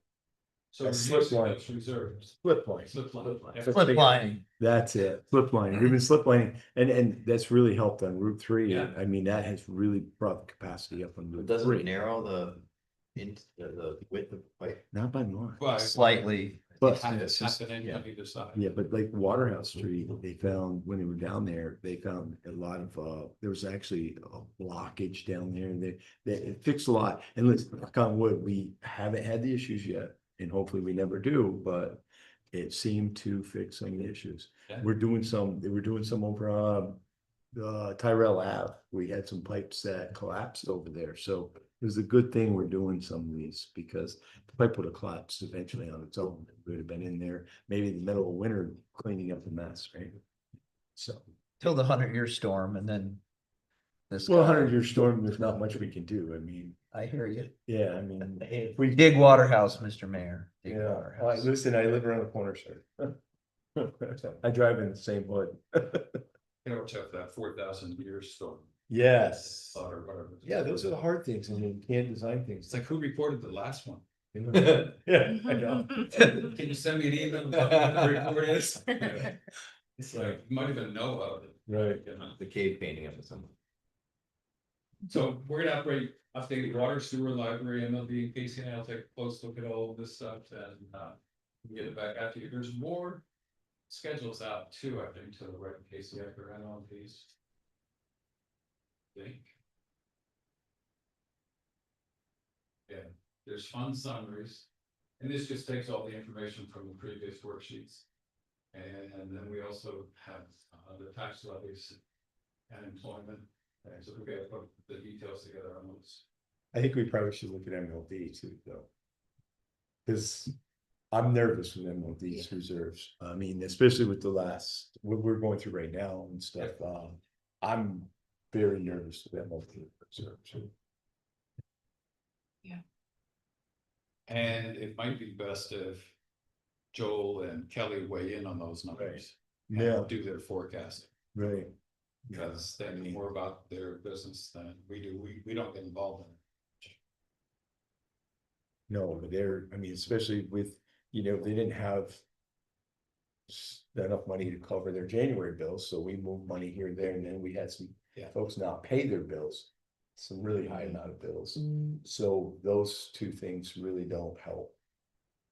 [SPEAKER 7] So
[SPEAKER 2] That's
[SPEAKER 7] we're
[SPEAKER 2] slip
[SPEAKER 7] using
[SPEAKER 2] line.
[SPEAKER 7] those reserves.
[SPEAKER 2] flip line.
[SPEAKER 7] Slip line. Yeah.
[SPEAKER 6] Flip lining.
[SPEAKER 2] That's it, flip lining, we've been slip lining, and that's really helped on Route 3.
[SPEAKER 7] Yeah.
[SPEAKER 2] I mean, that has really brought the capacity up on
[SPEAKER 5] But
[SPEAKER 2] Route
[SPEAKER 5] doesn't
[SPEAKER 2] 3.
[SPEAKER 5] it narrow the width of the pipe?
[SPEAKER 2] Not by much.
[SPEAKER 7] But
[SPEAKER 6] Slightly.
[SPEAKER 2] But-
[SPEAKER 7] It's
[SPEAKER 5] just-
[SPEAKER 7] happening
[SPEAKER 5] yeah.
[SPEAKER 7] on either side.
[SPEAKER 2] Yeah, but like Waterhouse Street, they found, when they were down there, they found a lot of, there was actually a blockage down there, and they it fixed a lot. And let's, knock on wood, we haven't had the issues yet, and hopefully we never do, but it seemed to fix some of the issues.
[SPEAKER 7] Yeah.
[SPEAKER 2] They were doing some over, Tyrell Ave. We had some pipes that collapsed over there, so it was a good thing we're doing some of these, because the pipe would have collapsed eventually on its own. It would have been in there, maybe in the middle of winter, cleaning up the mess, right? So,
[SPEAKER 6] Till the 100-year storm and then. This.
[SPEAKER 2] well,
[SPEAKER 6] guy-
[SPEAKER 2] 100-year storm, there's not much we can do. I mean,
[SPEAKER 6] I hear you.
[SPEAKER 2] yeah, I mean, if we
[SPEAKER 6] Dig Waterhouse, Mr. Mayor. Dig
[SPEAKER 2] Yeah,
[SPEAKER 6] Waterhouse.
[SPEAKER 2] listen, I live around the corner, sir. I drive in the same hood.
[SPEAKER 7] You know, check that 4,000 years storm.
[SPEAKER 2] Yes.
[SPEAKER 7] Or whatever.
[SPEAKER 2] Yeah, those are the hard things, and you can't design things.
[SPEAKER 7] It's like, who reported the last one?
[SPEAKER 2] Yeah, I know.
[SPEAKER 7] Can you send me an email about what the report is? It's like, you might even know of it.
[SPEAKER 2] Right.
[SPEAKER 7] You know?
[SPEAKER 5] The cave painting of it somewhere.
[SPEAKER 7] So we're gonna update water, sewer, library, MLB, Casey and I'll take a close look at all of this stuff and get it back out to you. There's more schedules out too, I think, to the right Casey after MLBs. Think. Yeah, there's fund summaries, and this just takes all the information from the previous worksheets. And then we also have the tax levies and employment. And so we gotta put the details together on those.
[SPEAKER 2] I think we probably should look at MLD too, though. Cause I'm nervous with MLD's reserves. I mean, especially with the last, what we're going through right now and stuff. I'm very nervous with MLD reserves.
[SPEAKER 7] And it might be best if Joel and Kelly weigh in on those numbers. and
[SPEAKER 2] Yeah,
[SPEAKER 7] Do their forecasting,
[SPEAKER 2] right.
[SPEAKER 7] because they know more about their business than we do. We don't get involved in it.
[SPEAKER 2] No, but I mean, especially with, they didn't have enough money to cover their January bills, so we moved money here and there, and then we had some
[SPEAKER 7] Yeah.
[SPEAKER 2] folks not pay their bills. Some really high amount of bills, so those two things really don't help.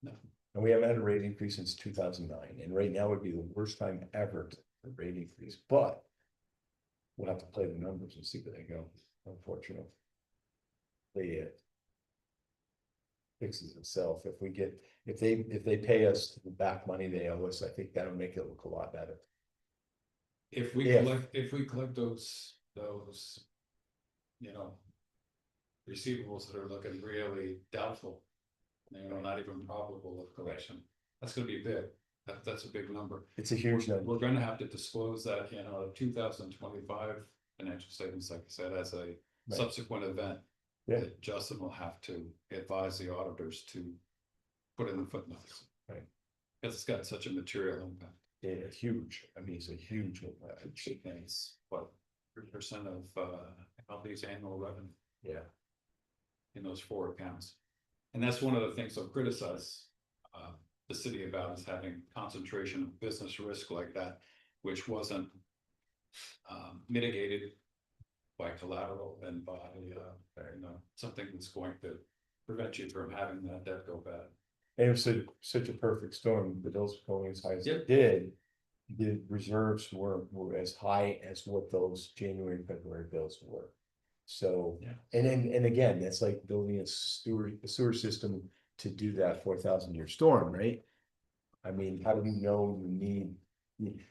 [SPEAKER 7] No.
[SPEAKER 2] And we haven't had a rate increase since 2009, and right now would be the worst time ever for a rate increase, but. We'll have to play the numbers and see where they go, unfortunately. It fixes itself. If they pay us the back money they owe us, I think that'll make it look a lot better.
[SPEAKER 7] If we
[SPEAKER 2] Yeah.
[SPEAKER 7] collect those. Receivables that are looking really doubtful. Not even probable of collection, that's gonna be big, that's a big number.
[SPEAKER 2] It's a huge number.
[SPEAKER 7] We're gonna have to disclose that in our 2025 financial statements, like I said, as a
[SPEAKER 2] Right.
[SPEAKER 7] subsequent event.
[SPEAKER 2] Yeah.
[SPEAKER 7] That Justin will have to advise the auditors to put in the footnotes.
[SPEAKER 2] Right.
[SPEAKER 7] Because it's got such a material impact.
[SPEAKER 2] Yeah, huge. I mean, it's a huge impact.
[SPEAKER 7] And it's what, 3% of these annual revenue
[SPEAKER 2] Yeah.
[SPEAKER 7] in those 4 accounts. And that's one of the things I'll criticize the city about, is having concentration of business risk like that, which wasn't mitigated by collateral and by something that's going to prevent you from having that debt go bad.
[SPEAKER 2] And it was such a perfect storm, the bills going as high as
[SPEAKER 7] Yep.
[SPEAKER 2] it did. The reserves were as high as what those January and February bills were. So,
[SPEAKER 7] Yeah.
[SPEAKER 2] and again, that's like building a sewer system to do that 4,000-year storm, right? I mean, how do we know you need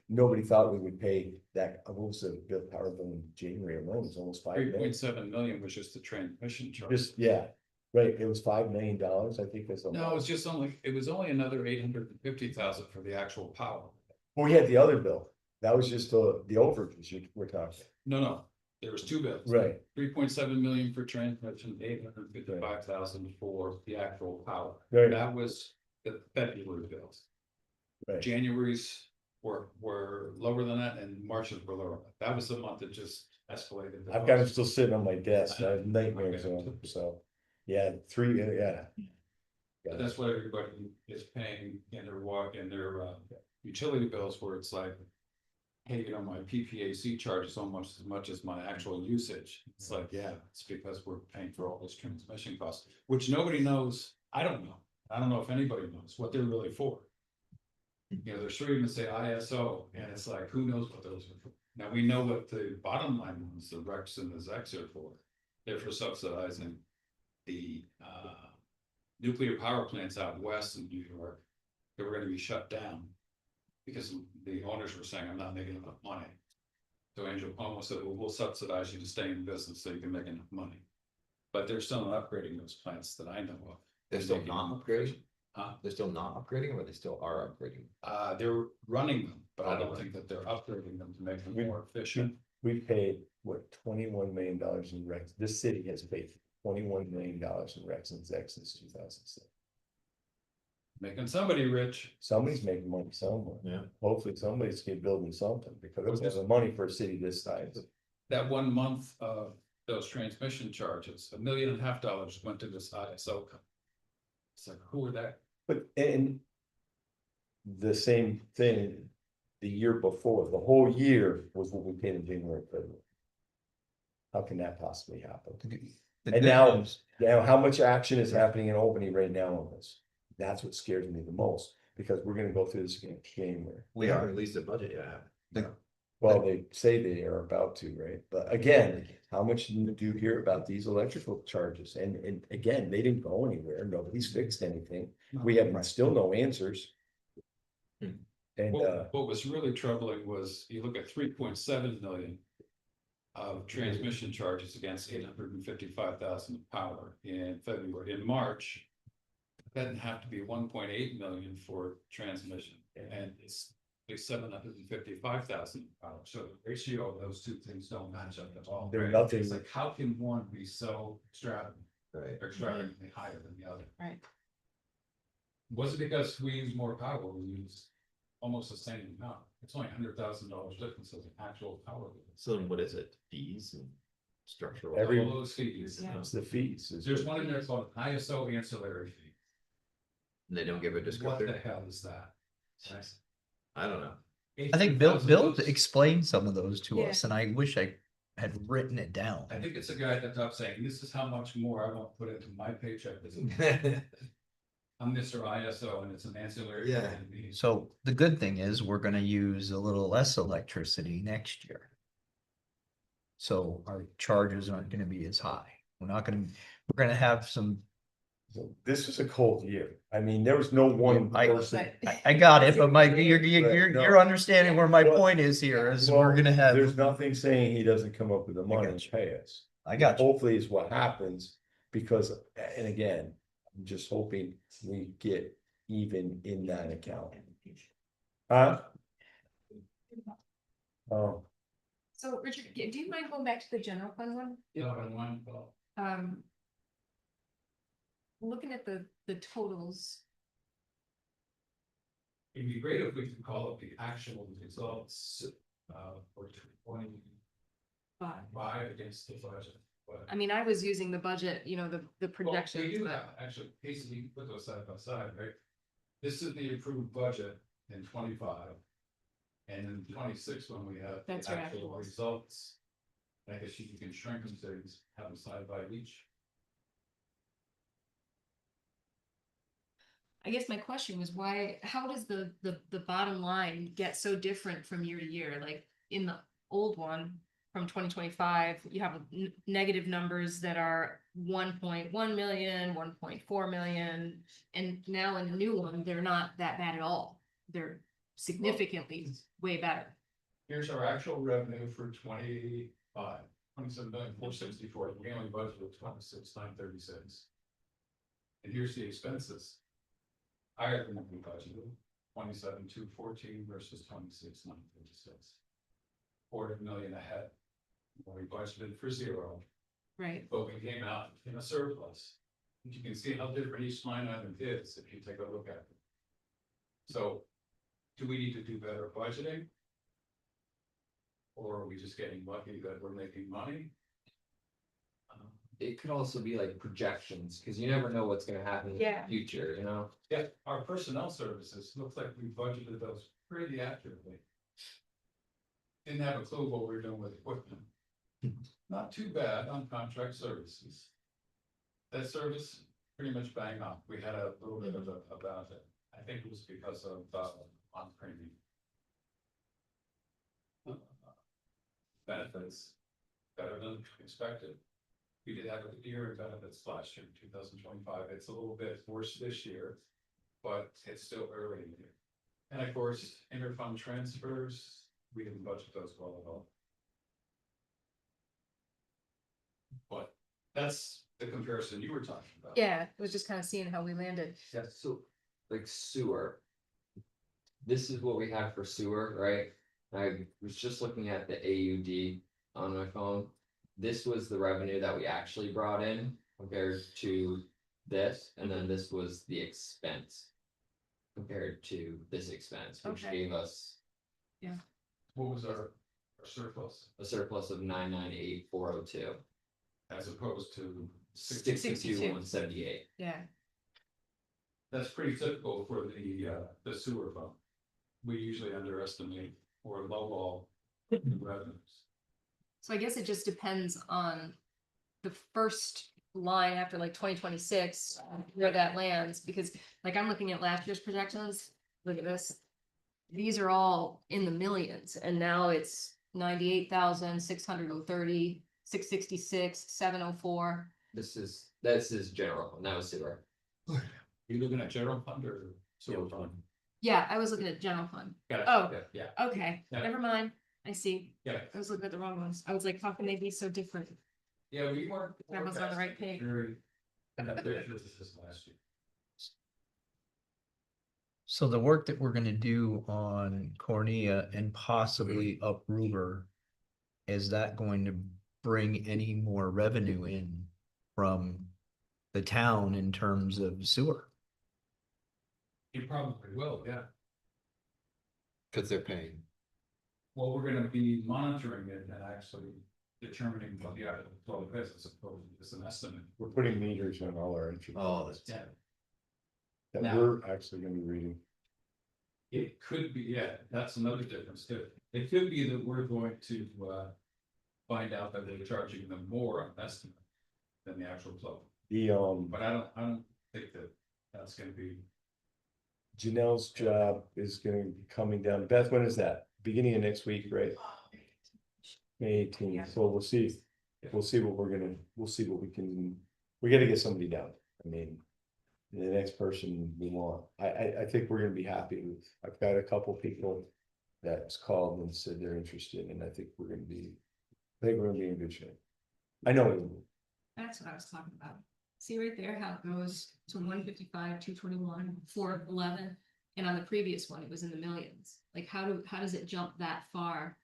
[SPEAKER 2] nobody thought we would pay that, what was the bill, power bill in January alone, it was almost 5 million.
[SPEAKER 7] 3.7 million was just the transmission charge.
[SPEAKER 2] Just, yeah, right, it was $5 million, I think that's.
[SPEAKER 7] No, it's just only, it was only another 850,000 for the actual power.
[SPEAKER 2] Well, we had the other bill, that was just the overages we're talking.
[SPEAKER 7] No, there was two bills.
[SPEAKER 2] Right.
[SPEAKER 7] 3.7 million for transmission, 855,000 for the actual power.
[SPEAKER 2] Right.
[SPEAKER 7] That was the February bills.
[SPEAKER 2] Right.
[SPEAKER 7] January's were lower than that, and March's were lower. That was the month that just escalated. the
[SPEAKER 2] I've got it
[SPEAKER 7] most.
[SPEAKER 2] still sitting on my desk, I have nightmares on them, so, yeah, yeah.
[SPEAKER 7] But that's what everybody is paying in their utility bills, where it's like, hey, you know, my PPAC charges almost as much as my actual usage. It's like, yeah, it's because we're paying for all this transmission costs, which nobody knows. I don't know. I don't know if anybody knows what they're really for. You know, they're sure even say ISO, and it's like, who knows what those are for? Now, we know what the bottom line ones, the RECs and the ZECs are for. They're for subsidizing the nuclear power plants out west in New York that were gonna be shut down because the owners were saying, I'm not making enough money. So Angel Cuomo said, well, we'll subsidize you to stay in business so you can make enough money. But they're still not upgrading those plants that I know of.
[SPEAKER 5] They're still
[SPEAKER 7] making-
[SPEAKER 5] not upgrading?
[SPEAKER 7] Huh?
[SPEAKER 5] They're still not upgrading, or they still are upgrading?
[SPEAKER 7] They're running them, but I don't think that they're upgrading them to make them more efficient.
[SPEAKER 2] We paid, what, $21 million in recs, this city has paid $21 million in recs and Zex since 2006.
[SPEAKER 7] Making somebody rich.
[SPEAKER 2] Somebody's making money somewhere.
[SPEAKER 5] Yeah.
[SPEAKER 2] Hopefully somebody's getting building something, because it was the money for a city this size.
[SPEAKER 7] That 1 month of those transmission charges, $1.5 million went to this ISO company. It's like, who are that?
[SPEAKER 2] But, and the same thing the year before, the whole year was what we paid in January, February. How can that possibly happen?
[SPEAKER 6] The
[SPEAKER 2] And
[SPEAKER 6] good
[SPEAKER 2] now,
[SPEAKER 6] news-
[SPEAKER 2] now how much action is happening in Albany right now on this? That's what scares me the most, because we're gonna go through this again in January.
[SPEAKER 5] We haven't released a budget yet.
[SPEAKER 2] Well, they say they are about to, right? But again, how much do you hear about these electrical charges? And again, they didn't go anywhere. Nobody's fixed anything. We have still no answers.
[SPEAKER 5] Hmm.
[SPEAKER 2] And
[SPEAKER 7] What was really troubling was you look at 3.7 million. Of transmission charges against 855,000 of power in February. In March. It doesn't have to be 1.8 million for transmission, and it's 755,000 power. So the ratio of those two things don't match up at all.
[SPEAKER 2] They're
[SPEAKER 7] right?
[SPEAKER 2] nothing.
[SPEAKER 7] It's like, how can one be so extravagant,
[SPEAKER 5] Right.
[SPEAKER 7] extravagantly higher than the other?
[SPEAKER 1] Right.
[SPEAKER 7] Was it because we use more power? We use almost the same amount. It's only $100,000 difference of the actual power. bill.
[SPEAKER 5] So then what is it? Fees and structural?
[SPEAKER 2] Every-
[SPEAKER 7] All those fees.
[SPEAKER 1] Yeah.
[SPEAKER 2] it's the fees.
[SPEAKER 7] There's one in there called ISO ancillary fee.
[SPEAKER 5] And they don't give a
[SPEAKER 7] What the
[SPEAKER 5] descriptor?
[SPEAKER 7] hell is that?
[SPEAKER 5] I don't know.
[SPEAKER 6] I think Bill
[SPEAKER 7] $18,000.
[SPEAKER 6] explained some of those to
[SPEAKER 1] Yeah.
[SPEAKER 6] us, and I wish I had written it down.
[SPEAKER 7] I think it's a guy at the top saying, this is how much more I want to put into my paycheck. This is- I'm Mr. ISO and it's an ancillary.
[SPEAKER 5] Yeah.
[SPEAKER 7] fee.
[SPEAKER 6] So the good thing is we're gonna use a little less electricity next year. So our charges aren't gonna be as high. We're gonna have some,
[SPEAKER 2] This was a cold year. I mean, there was no one
[SPEAKER 6] I-
[SPEAKER 2] person.
[SPEAKER 6] I got it, but Mike, you're understanding where my
[SPEAKER 2] Well,
[SPEAKER 6] point is here is we're
[SPEAKER 2] Well,
[SPEAKER 6] gonna
[SPEAKER 2] There's
[SPEAKER 6] have,
[SPEAKER 2] nothing saying he doesn't come up with the money
[SPEAKER 6] got
[SPEAKER 2] and
[SPEAKER 6] you.
[SPEAKER 2] pay us.
[SPEAKER 6] I got you.
[SPEAKER 2] Hopefully is what happens, because, and again, I'm just hoping we get even in that account. Huh? Oh,
[SPEAKER 8] So Richard, do you mind going back to the general fund one?
[SPEAKER 7] Yeah, but one, well,
[SPEAKER 8] Looking at the totals,
[SPEAKER 7] it'd be great if we could call it the actual results, for 25 against the budget. But
[SPEAKER 8] I mean, I was using the budget, you know, the
[SPEAKER 7] Well,
[SPEAKER 8] projections.
[SPEAKER 7] we do
[SPEAKER 8] but-
[SPEAKER 7] have, actually, Casey, you can put those side by side, right? This is the approved budget in 25. And in 26, when we have the
[SPEAKER 8] That's your
[SPEAKER 7] actual
[SPEAKER 8] actuals.
[SPEAKER 7] results. I guess you can shrink them, so you have them side by each.
[SPEAKER 8] I guess my question was why, how does the bottom line get so different from year to year? Like in the old one from 2025, you have negative numbers that are 1.1 million, 1.4 million. And now in the new one, they're not that bad at all. They're significantly way better.
[SPEAKER 7] Here's our actual revenue for 27,464. We only budgeted 26,936. And here's the expenses. Higher than we budgeted, 27,214 versus 26,936. $250,000 ahead. When we budgeted for 0,
[SPEAKER 8] Right.
[SPEAKER 7] but we came out in a surplus. You can see how different each line item is if you take a look at it. So, do we need to do better budgeting? Or are we just getting lucky that we're making money?
[SPEAKER 9] It could also be like projections, cause you never know what's gonna happen in the
[SPEAKER 8] Yeah.
[SPEAKER 9] future, you know?
[SPEAKER 7] Yeah, our personnel services, looks like we budgeted those pretty accurately. Didn't have a clue what we were doing with equipment. Not too bad on contract services. That service, pretty much bang on. We had a little bit of a benefit. I think it was because of on premium. Benefits better than expected. We did have a good year in benefits last year, 2025. It's a little bit worse this year, but it's still early in the year. And of course, interfund transfers, we didn't budget those well at all. But that's the comparison you were talking about.
[SPEAKER 8] Yeah, it was just kind of seeing how we landed.
[SPEAKER 9] Yeah, so like sewer. This is what we have for sewer, right? I was just looking at the AUD on my phone. This was the revenue that we actually brought in compared to this, and then this was the expense. Compared to this expense, which
[SPEAKER 8] Okay.
[SPEAKER 9] gave us
[SPEAKER 7] What was our surplus
[SPEAKER 9] a surplus of 998,402.
[SPEAKER 7] as opposed to
[SPEAKER 9] 62,178.
[SPEAKER 8] Yeah.
[SPEAKER 7] that's pretty typical for the sewer fund. We usually underestimate or lowball the revenues.
[SPEAKER 8] So I guess it just depends on the first line after like 2026, where that lands, because like I'm looking at last year's projections, look at this. These are all in the millions, and now it's 98,630, 666, 704.
[SPEAKER 9] This is general, and that was sewer.
[SPEAKER 7] You looking at general fund or sewer fund?
[SPEAKER 8] Yeah, I was looking at general fund.
[SPEAKER 7] Got it.
[SPEAKER 8] Oh,
[SPEAKER 7] Yeah,
[SPEAKER 8] okay,
[SPEAKER 7] Yeah.
[SPEAKER 8] never mind. I see.
[SPEAKER 7] yeah,
[SPEAKER 8] I was looking at the wrong ones. I was like, how can they be so different?
[SPEAKER 7] yeah, we weren't.
[SPEAKER 8] That was on the right page.
[SPEAKER 7] Very ambitious this last year.
[SPEAKER 6] So the work that we're gonna do on Cornea and possibly up Ruber, is that going to bring any more revenue in from the town in terms of sewer?
[SPEAKER 7] You probably will, yeah.
[SPEAKER 5] Cause they're paying.
[SPEAKER 7] Well, we're gonna be monitoring it and actually determining what the actual flow is as opposed to just an estimate.
[SPEAKER 2] We're putting meters on all our entries
[SPEAKER 5] Oh, that's.
[SPEAKER 7] Yeah.
[SPEAKER 2] that
[SPEAKER 7] now-
[SPEAKER 2] we're actually gonna be reading.
[SPEAKER 7] It could be, yeah, that's another difference too. It could be that we're going to find out that they're charging them more on estimate than the actual flow.
[SPEAKER 2] The,
[SPEAKER 7] But I don't think that that's gonna be,
[SPEAKER 2] Janelle's job is gonna be coming down. Beth, when is that? Beginning of next week, right? May 18th, so we'll see. We'll see what we'll see what we can, we gotta get somebody down. I mean. The next person we want, I think we're gonna be happy with, I've got a couple people. That's called and said they're interested, and I think we're gonna be, I think we're gonna be in good shape. I know we will.
[SPEAKER 8] That's what I was talking about. See right there how it goes to 155, 221, 411, and on the previous one, it was in the millions. Like how does it jump that far?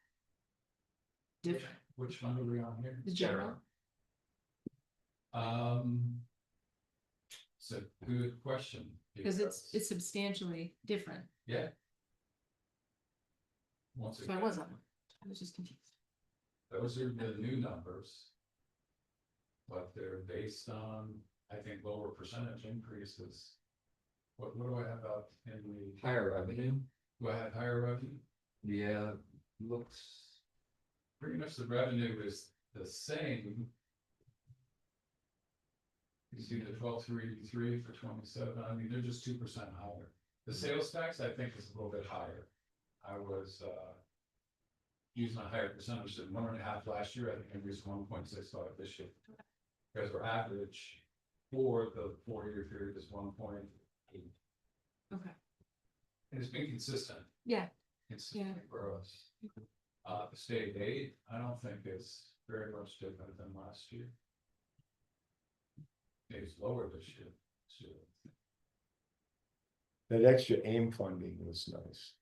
[SPEAKER 8] Different.
[SPEAKER 7] which one are we on here?
[SPEAKER 8] The general.
[SPEAKER 7] It's a good question.
[SPEAKER 8] Because it's substantially different.
[SPEAKER 7] Yeah. Once
[SPEAKER 8] So I
[SPEAKER 7] again,
[SPEAKER 8] wasn't. I was just confused.
[SPEAKER 7] those are the new numbers. But they're based on, I think, lower percentage increases. What do I have out in the,
[SPEAKER 9] Higher revenue.
[SPEAKER 7] do I have higher revenue?
[SPEAKER 9] Yeah, looks.
[SPEAKER 7] Pretty much the revenue is the same. You see the 12,383 for 27, I mean, they're just 2% higher. The sales tax, I think, is a little bit higher. I was using a higher percentage than 1.5 last year, I think it was 1.65 this year. Because our average for the 4-year period is 1.8.
[SPEAKER 8] Okay.
[SPEAKER 7] It's been consistent.
[SPEAKER 8] Yeah.
[SPEAKER 7] Consistent for us. The state aid, I don't think it's very much different than last year. It's lower this year. So,
[SPEAKER 2] That extra AIM funding was nice.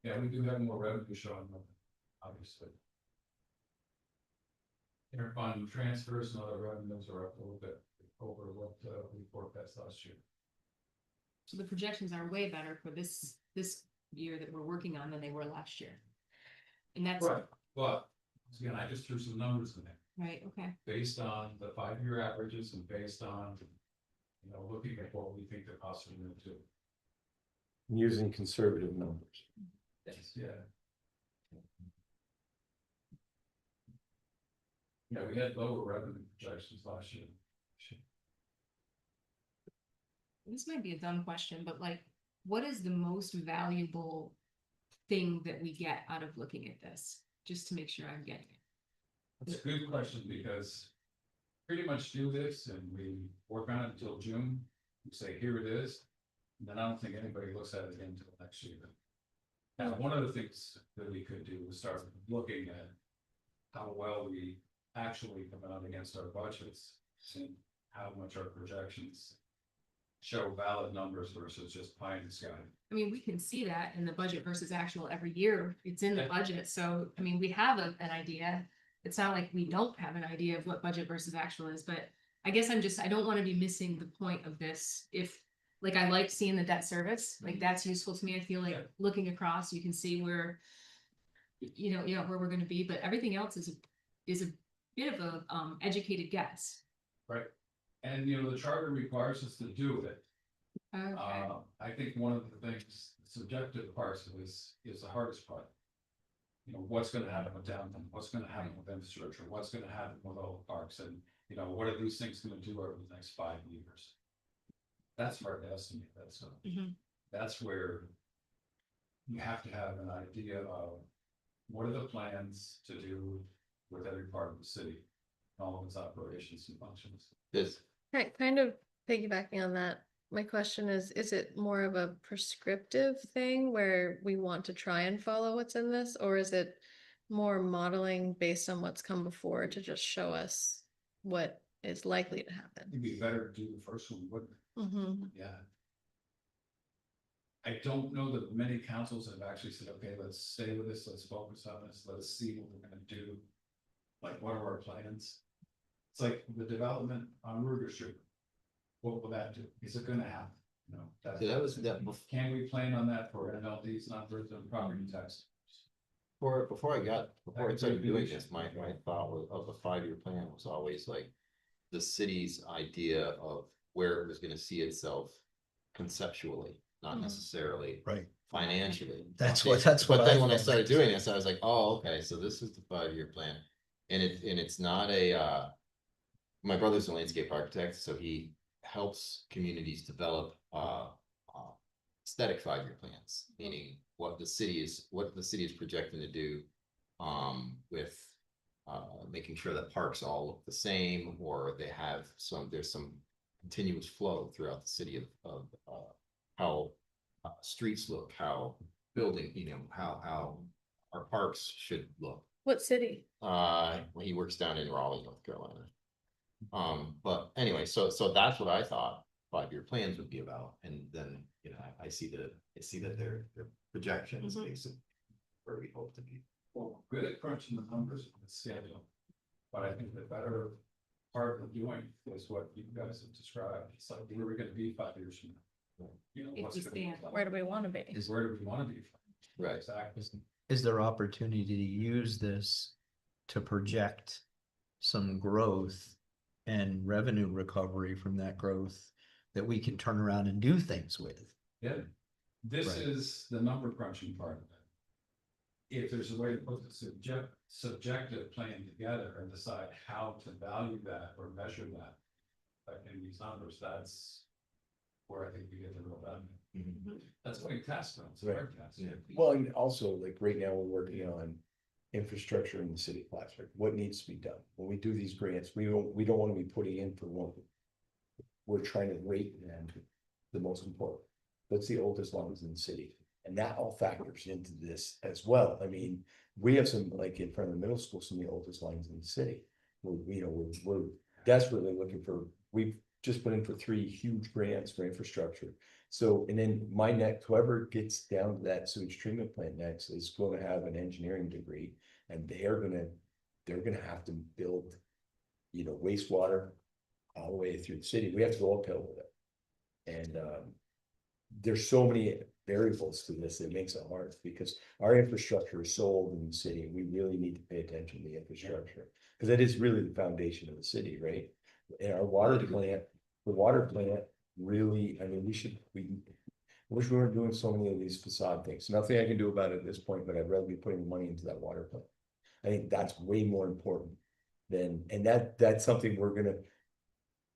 [SPEAKER 7] yeah, we do have more revenue showing up, obviously. Interfund transfers and other revenues are up a little bit over what we forecast last year.
[SPEAKER 8] So the projections are way better for this year that we're working on than they were last year. And that's
[SPEAKER 7] Right, but again, I just threw some numbers in there
[SPEAKER 8] right, okay.
[SPEAKER 7] based on the 5-year averages and based on, you know, looking at what we think they're possibly going to do.
[SPEAKER 2] Using conservative numbers.
[SPEAKER 7] Yes. Yeah. Yeah, we had lower revenue projections last year.
[SPEAKER 8] This might be a dumb question, but like, what is the most valuable thing that we get out of looking at this? Just to make sure I'm getting it.
[SPEAKER 7] That's a good question because pretty much do this and we work on it until June. We say, here it is. And then I don't think anybody looks at it again until next year. Now, one of the things that we could do is start looking at how well we actually come out against our budgets and how much our projections show valid numbers versus just pie in the sky.
[SPEAKER 8] I mean, we can see that in the budget versus actual every year. It's in the
[SPEAKER 7] Yeah.
[SPEAKER 8] budget. So, I mean, we have an idea. It's not like we don't have an idea of what budget versus actual is, but I guess I don't want to be missing the point of this. If, like, I like seeing the debt service, like that's useful to me. I feel like
[SPEAKER 7] Yeah.
[SPEAKER 8] looking across, you can see where, where we're going to be, but everything else is a bit of a, educated guess.
[SPEAKER 7] Right. And, you know, the charter requires us to do it.
[SPEAKER 8] Okay.
[SPEAKER 7] I think one of the things, subjective parts of this is the hardest part. You know, what's gonna happen with downtown, what's gonna happen with infrastructure, what's gonna happen with all the parks, and, you know, what are these things gonna do over the next 5 years? That's hard to estimate,
[SPEAKER 8] Mhm.
[SPEAKER 7] that's where you have to have an idea of what are the plans to do with every part of the city, all of its operations and functions.
[SPEAKER 5] This,
[SPEAKER 1] Kind of piggybacking on that, my question is it more of a prescriptive thing where we want to try and follow what's in this, or is it more modeling based on what's come before to just show us what is likely to happen?
[SPEAKER 7] It'd be better to do the first one, wouldn't it?
[SPEAKER 1] Mm-hmm.
[SPEAKER 7] Yeah. I don't know that many councils have actually said, okay, let's stay with this, let's focus on this, let's see what we're gonna do. Like, what are our plans? It's like the development on Ruger Street. What will that do? Is it gonna happen? No.
[SPEAKER 5] Yeah, that was- that-
[SPEAKER 7] Can we plan on that for NLDs, not for the property tax?
[SPEAKER 5] before I
[SPEAKER 7] That
[SPEAKER 5] started
[SPEAKER 7] could be
[SPEAKER 5] doing
[SPEAKER 7] the
[SPEAKER 5] this,
[SPEAKER 7] issue.
[SPEAKER 5] my thought of the 5-year plan was always like. The city's idea of where it was gonna see itself conceptually, not
[SPEAKER 1] Mhm.
[SPEAKER 5] necessarily
[SPEAKER 6] Right.
[SPEAKER 5] financially.
[SPEAKER 6] That's
[SPEAKER 5] Okay,
[SPEAKER 6] what
[SPEAKER 5] But then
[SPEAKER 6] I
[SPEAKER 5] when I
[SPEAKER 6] felt.
[SPEAKER 5] started doing this, I was like, oh, okay, so this is the 5-year plan. And it's not a, my brother's a landscape architect, so he helps communities develop, aesthetic 5-year plans, meaning what the city is projecting to do, with, making sure that parks all look the same, or they have there's some continuous flow throughout the city of how streets look, how building, how our parks should look.
[SPEAKER 1] What city?
[SPEAKER 5] He works down in Raleigh, North Carolina. But anyway, so that's what I thought 5-year plans would be about, and then, I see that their projections
[SPEAKER 1] Mhm.
[SPEAKER 5] basically where we hope to be.
[SPEAKER 7] Well, good at crunching the numbers with the schedule. But I think the better part of doing is what you guys have described. It's like, where are we gonna be 5 years from now? You know,
[SPEAKER 8] If
[SPEAKER 7] what's
[SPEAKER 8] we
[SPEAKER 7] gonna
[SPEAKER 8] stand.
[SPEAKER 7] be-
[SPEAKER 1] Where do we want to be?
[SPEAKER 7] Where do we wanna be?
[SPEAKER 5] Right.
[SPEAKER 7] Exactly.
[SPEAKER 6] Is there opportunity to use this to project some growth and revenue recovery from that growth that we can turn around and do things with?
[SPEAKER 7] Yeah, this
[SPEAKER 6] Right.
[SPEAKER 7] is the number crunching part of it. If there's a way to put the subjective plan together and decide how to value that or measure that. Like in these numbers, that's where I think we get the real value. That's what you test on, it's a hard test.
[SPEAKER 5] Yeah.
[SPEAKER 2] Well, and also, like, right now, we're working on infrastructure in the city of Plattsburgh. What needs to be done? When we do these grants, we don't want to be putting in for one. We're trying to rate them
[SPEAKER 10] the most important? What's the oldest lines in the city? And that all factors into this as well. I mean, we have some, like in front of the middle school, some of the oldest lines in the city. We're desperately looking for, we've just put in for 3 huge grants for infrastructure. So, and then my next, whoever gets down to that sewage treatment plant next is going to have an engineering degree, and they're gonna have to build, wastewater all the way through the city. We have to go uphill with it. And there's so many variables to this that makes it hard, because our infrastructure is so old in the city, and we really need to pay attention to the infrastructure. Because that is really the foundation of the city, right? And our water plant, the water plant really, I mean, I wish we weren't doing so many of these facade things. Nothing I can do about it at this point, but I'd rather be putting the money into that water plant. I think that's way more important than, and that's something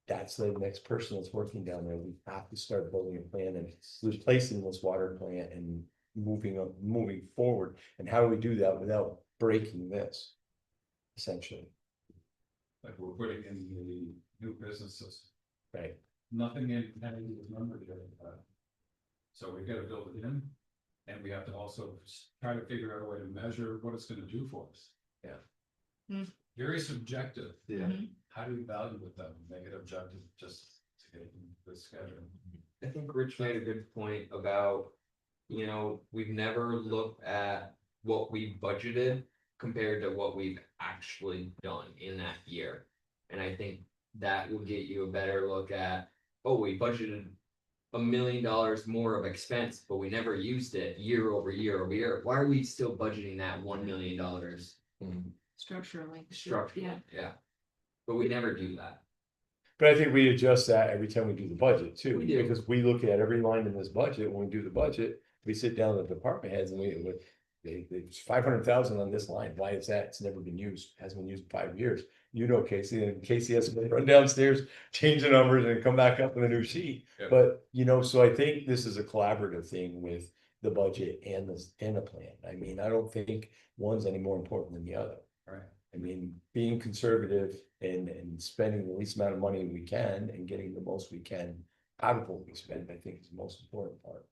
[SPEAKER 10] that's the next person that's working down there. We have to start building a plan and replacing this water plant and moving forward. And how do we do that without breaking this? Essentially,
[SPEAKER 7] Like we're putting in the new businesses,
[SPEAKER 10] right?
[SPEAKER 7] nothing in any of the numbers yet. So we gotta build it in, and we have to also try to figure out a way to measure what it's gonna do for us.
[SPEAKER 10] Yeah.
[SPEAKER 8] Mm.
[SPEAKER 7] Very subjective.
[SPEAKER 5] Yeah.
[SPEAKER 7] How do you value with them, make it objective, just to get the schedule.
[SPEAKER 9] I think Rich made a good point about, we've never looked at what we budgeted compared to what we've actually done in that year. And I think that will get you a better look at, oh, we budgeted $1 million more of expense, but we never used it year over year over year. Why are we still budgeting that $1 million
[SPEAKER 8] Structurally.
[SPEAKER 9] structure?
[SPEAKER 8] Yeah.
[SPEAKER 9] Yeah. But we never do that.
[SPEAKER 10] But I think we adjust that every time we do the budget too,
[SPEAKER 9] We do.
[SPEAKER 10] because we look at every line in this budget. When we do the budget, we sit down with the department heads and there's 500,000 on this line. Why is that? It's never been used, hasn't been used in 5 years. Casey, and Casey has to run downstairs, change the numbers and come back up with a new sheet.
[SPEAKER 7] Yeah.
[SPEAKER 10] But, so I think this is a collaborative thing with the budget and the plan. I mean, I don't think one's any more important than the other.
[SPEAKER 7] Right.
[SPEAKER 10] I mean, being conservative and spending the least amount of money we can and getting the most we can out of what we spend, I think is the most important part.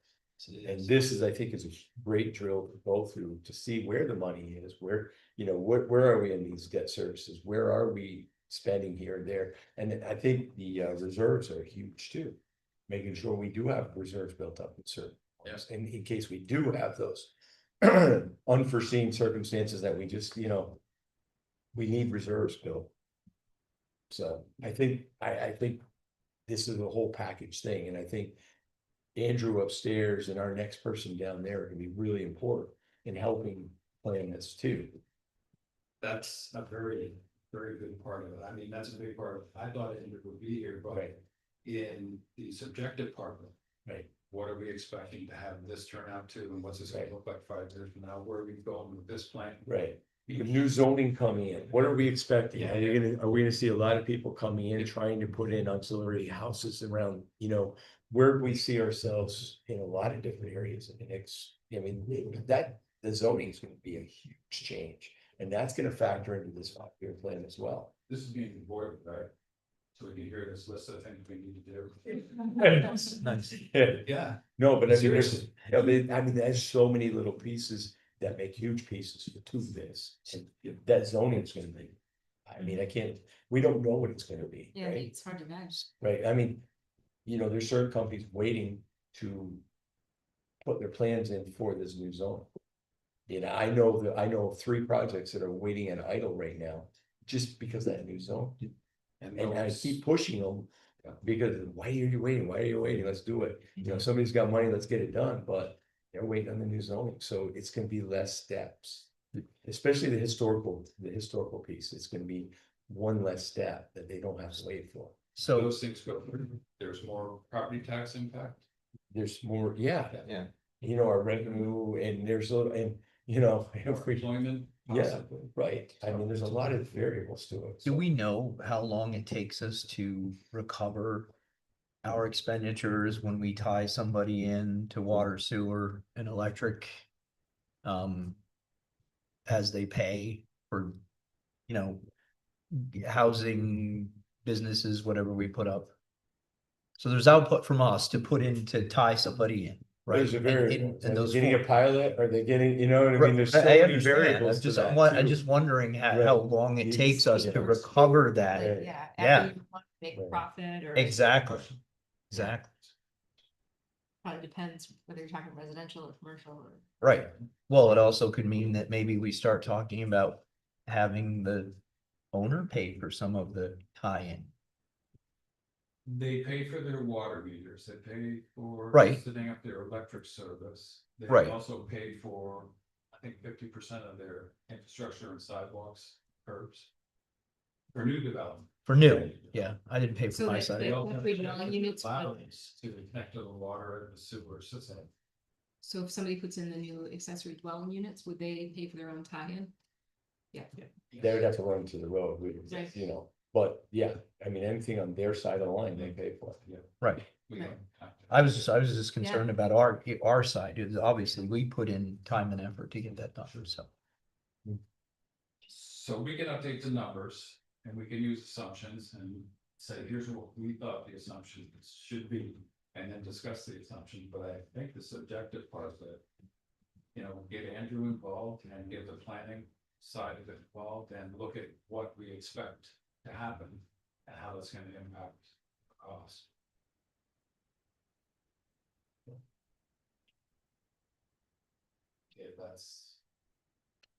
[SPEAKER 10] And this is, I think, is a great drill to go through to see where the money is, where are we in these debt services? Where are we spending here and there? And I think the reserves are huge too. Making sure we do have reserves built up in certain ones, and in case we do have those unforeseen circumstances that we just, we need reserves built. So I think this is a whole package thing, and I think Andrew upstairs and our next person down there can be really important in helping plan this too.
[SPEAKER 7] That's a very, very good part of it. I mean, that's a big part of it. I thought Andrew would be here, but
[SPEAKER 10] Right.
[SPEAKER 7] in the subjective part of it.
[SPEAKER 10] Right.
[SPEAKER 7] What are we expecting to have this turn out to, and what's this gonna
[SPEAKER 10] Right.
[SPEAKER 7] look like 5 years from now? Where are we going with this plan?
[SPEAKER 10] Right. With new zoning coming in, what are we expecting? Are we gonna see a lot of people coming in trying to put in auxiliary houses around, where we see ourselves in a lot of different areas in the next, the zoning is gonna be a huge change. And that's gonna factor into this 5-year plan as well.
[SPEAKER 7] This is being recorded, right? So we can hear this list of things we need to do.
[SPEAKER 6] Nice.
[SPEAKER 7] Yeah.
[SPEAKER 10] No, but I mean,
[SPEAKER 7] Seriously.
[SPEAKER 10] there's so many little pieces that make huge pieces to this, and that zoning is gonna be. I mean, we don't know what it's gonna be,
[SPEAKER 8] Yeah,
[SPEAKER 10] right?
[SPEAKER 8] it's hard to manage.
[SPEAKER 10] Right, I mean, there's certain companies waiting to put their plans in for this new zone. I know of 3 projects that are waiting at idle right now, just because of that new zone. And I
[SPEAKER 7] those-
[SPEAKER 10] keep pushing them, because why are you waiting? Why are you waiting? Let's do it. Somebody's got money, let's get it done, but they're waiting on the new zoning, so it's gonna be less steps. Especially the historical piece, it's gonna be one less step that they don't have to wait for.
[SPEAKER 6] So
[SPEAKER 7] Those things go through. There's more property tax impact.
[SPEAKER 10] There's more, yeah,
[SPEAKER 5] Yeah.
[SPEAKER 10] our revenue, and there's a little, and if we,
[SPEAKER 7] Employment.
[SPEAKER 10] yeah,
[SPEAKER 7] possibly.
[SPEAKER 10] right, I mean, there's a lot of variables to it.
[SPEAKER 6] do we know how long it takes us to recover our expenditures when we tie somebody in to water, sewer and electric? As they pay for, housing, businesses, whatever we put up. So there's output from us to put in to tie somebody in, right?
[SPEAKER 10] There's a
[SPEAKER 6] And-
[SPEAKER 10] variable,
[SPEAKER 6] and
[SPEAKER 10] are they
[SPEAKER 6] those
[SPEAKER 10] getting a
[SPEAKER 6] four-
[SPEAKER 10] pilot, are they getting, you know what I mean, there's so
[SPEAKER 6] I
[SPEAKER 10] many
[SPEAKER 6] understand,
[SPEAKER 10] variables
[SPEAKER 6] I'm
[SPEAKER 10] to
[SPEAKER 6] just,
[SPEAKER 10] that
[SPEAKER 6] I'm
[SPEAKER 10] too.
[SPEAKER 6] just wondering how
[SPEAKER 10] Right.
[SPEAKER 6] long it
[SPEAKER 10] It's-
[SPEAKER 6] takes us
[SPEAKER 10] yeah,
[SPEAKER 6] to
[SPEAKER 10] it's-
[SPEAKER 6] recover that.
[SPEAKER 10] Right.
[SPEAKER 8] Yeah.
[SPEAKER 6] Yeah.
[SPEAKER 8] After you want to make a
[SPEAKER 10] Right.
[SPEAKER 8] profit or.
[SPEAKER 6] Exactly. Exactly,
[SPEAKER 8] Probably depends whether you're talking residential or commercial or.
[SPEAKER 6] right. Well, it also could mean that maybe we start talking about having the owner pay for some of the tie-in.
[SPEAKER 7] They pay for their water meters, they pay for.
[SPEAKER 6] Right.
[SPEAKER 7] Setting up their electric service. They
[SPEAKER 6] Right.
[SPEAKER 7] also pay for, I think 50% of their infrastructure and sidewalks, curbs. For new development.
[SPEAKER 6] For new, yeah, I didn't pay for
[SPEAKER 8] So
[SPEAKER 6] my
[SPEAKER 8] that
[SPEAKER 6] side.
[SPEAKER 8] they-
[SPEAKER 7] They also
[SPEAKER 8] Accessory
[SPEAKER 7] have
[SPEAKER 8] dwelling units, but-
[SPEAKER 7] allowance to connect to the water and the sewer system.
[SPEAKER 8] So if somebody puts in the new accessory dwelling units, would they pay for their own tie-in? Yeah.
[SPEAKER 10] They would have to run to the road,
[SPEAKER 8] Right.
[SPEAKER 10] you know, but yeah, I mean, anything on their side of the line, they pay for.
[SPEAKER 6] Right.
[SPEAKER 7] We
[SPEAKER 8] Right.
[SPEAKER 7] don't have to-
[SPEAKER 6] I was just concerned about our side, because obviously we put in time and effort to get that done, so.
[SPEAKER 7] So we can update the numbers and we can use assumptions and say, here's what we thought the assumptions should be. And then discuss the assumption, but I think the subjective part of it. You know, get Andrew involved and get the planning side of it involved and look at what we expect to happen. And how that's gonna impact cost. If that's.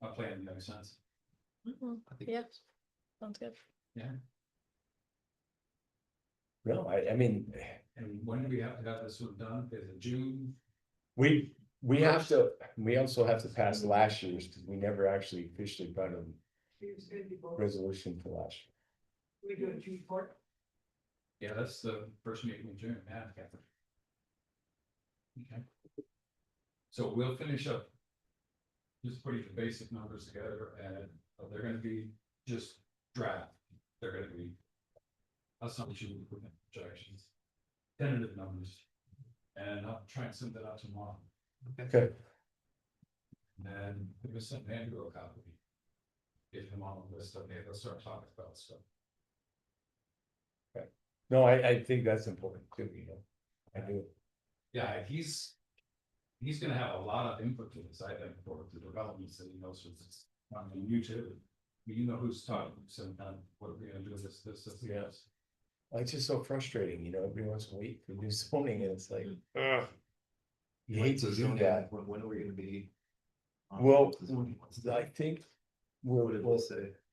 [SPEAKER 7] A plan that makes sense.
[SPEAKER 1] Mhm. Yeah, sounds good.
[SPEAKER 10] No, I mean,
[SPEAKER 7] And when do we have to have this one done? Is it June?
[SPEAKER 10] we also have to pass last year's, because we never actually officially got a resolution for last year.
[SPEAKER 3] We do it June 4th.
[SPEAKER 7] Yeah, that's the first meeting in June, yeah. Okay. So we'll finish up. Just putting the basic numbers together and they're gonna be just draft, they're gonna be. Assumption, projections. Tentative numbers. And I'll try and send that out tomorrow.
[SPEAKER 10] Okay.
[SPEAKER 7] And we're gonna send Andrew a copy. Give him all of this stuff, yeah, let's start talking about stuff.
[SPEAKER 10] No, I think that's important too, you know, I do.
[SPEAKER 7] Yeah, he's gonna have a lot of input to this, I think, for the developments that he knows, it's, I mean, you too. You know who's talking, so what are we gonna do, this, yes.
[SPEAKER 10] It's just so frustrating, you know, every once in a week, we do zoning and it's like, ugh. You hate to do that.
[SPEAKER 5] When are we gonna be?
[SPEAKER 10] Well, I think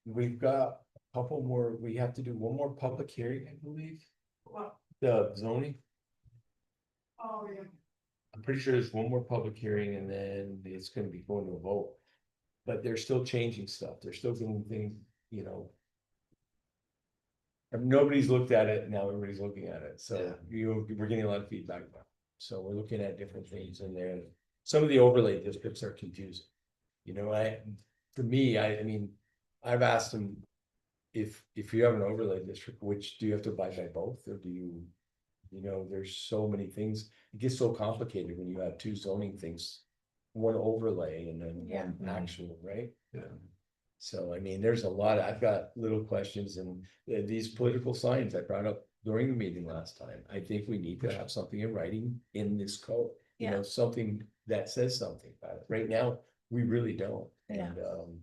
[SPEAKER 10] we've got a couple more, we have to do one more public hearing, I believe,
[SPEAKER 3] Well,
[SPEAKER 10] the zoning.
[SPEAKER 3] oh, yeah.
[SPEAKER 10] I'm pretty sure there's one more public hearing and then it's gonna be going to a vote. But they're still changing stuff, they're still doing things, you know. And nobody's looked at it, now everybody's looking at it, so we're getting a lot of feedback. about it. So we're looking at different things in there. Some of the overlay districts are confusing. You know, for me, I mean, I've asked them. If you have an overlay district, which do you have to abide by both, or do you? You know, there's so many things, it gets so complicated when you have two zoning things. One overlay and then one actual, right?
[SPEAKER 7] Yeah.
[SPEAKER 10] So I mean, there's a lot, I've got little questions and these political signs I brought up during the meeting last time. I think we need to have something in writing in this code. You know, something that says something about it. Right now, we really don't.
[SPEAKER 1] Yeah.
[SPEAKER 10] And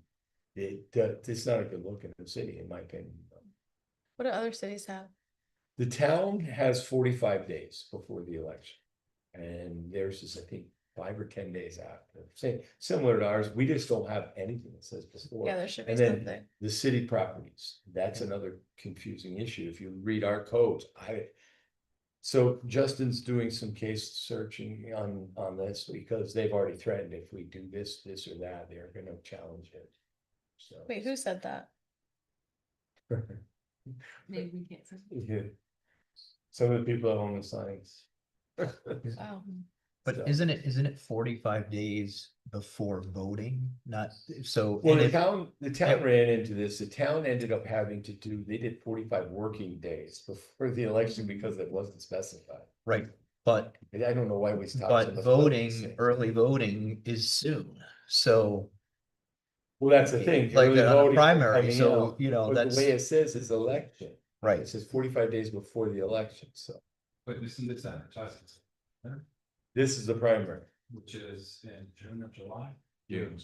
[SPEAKER 10] it's not a good look in the city, in my opinion.
[SPEAKER 1] What do other cities have?
[SPEAKER 10] The town has 45 days before the election. And theirs is, I think, 5 or 10 days after. Same, similar to ours, we just don't have anything that says before.
[SPEAKER 1] Yeah, there should be
[SPEAKER 10] And then
[SPEAKER 1] something.
[SPEAKER 10] the city properties, that's another confusing issue. If you read our codes, so Justin's doing some case searching on this because they've already threatened if we do this or that, they're gonna challenge it. So.
[SPEAKER 1] Wait, who said that?
[SPEAKER 8] Maybe we can't. say.
[SPEAKER 10] Yeah. Some of the people that own the signs.
[SPEAKER 1] Oh,
[SPEAKER 6] But
[SPEAKER 10] So-
[SPEAKER 6] isn't it 45 days before voting? Not, so.
[SPEAKER 10] Well,
[SPEAKER 6] and
[SPEAKER 10] the
[SPEAKER 6] if-
[SPEAKER 10] town ran into this, the town ended up having to they did 45 working days before the election because it wasn't specified.
[SPEAKER 6] Right, but,
[SPEAKER 10] And I don't know why we stopped.
[SPEAKER 6] but
[SPEAKER 10] some of the
[SPEAKER 6] voting,
[SPEAKER 10] things.
[SPEAKER 6] early voting is soon, so.
[SPEAKER 10] Well, that's the thing.
[SPEAKER 6] Like
[SPEAKER 10] early
[SPEAKER 6] on a
[SPEAKER 10] voting
[SPEAKER 6] primary,
[SPEAKER 10] coming
[SPEAKER 6] so,
[SPEAKER 10] out,
[SPEAKER 6] you know,
[SPEAKER 10] but
[SPEAKER 6] that's,
[SPEAKER 10] the way it says is election. It
[SPEAKER 6] right,
[SPEAKER 10] says 45 days before the election, so.
[SPEAKER 7] But this is advertising,
[SPEAKER 2] This is the primary.
[SPEAKER 7] which is in June or July.
[SPEAKER 5] June.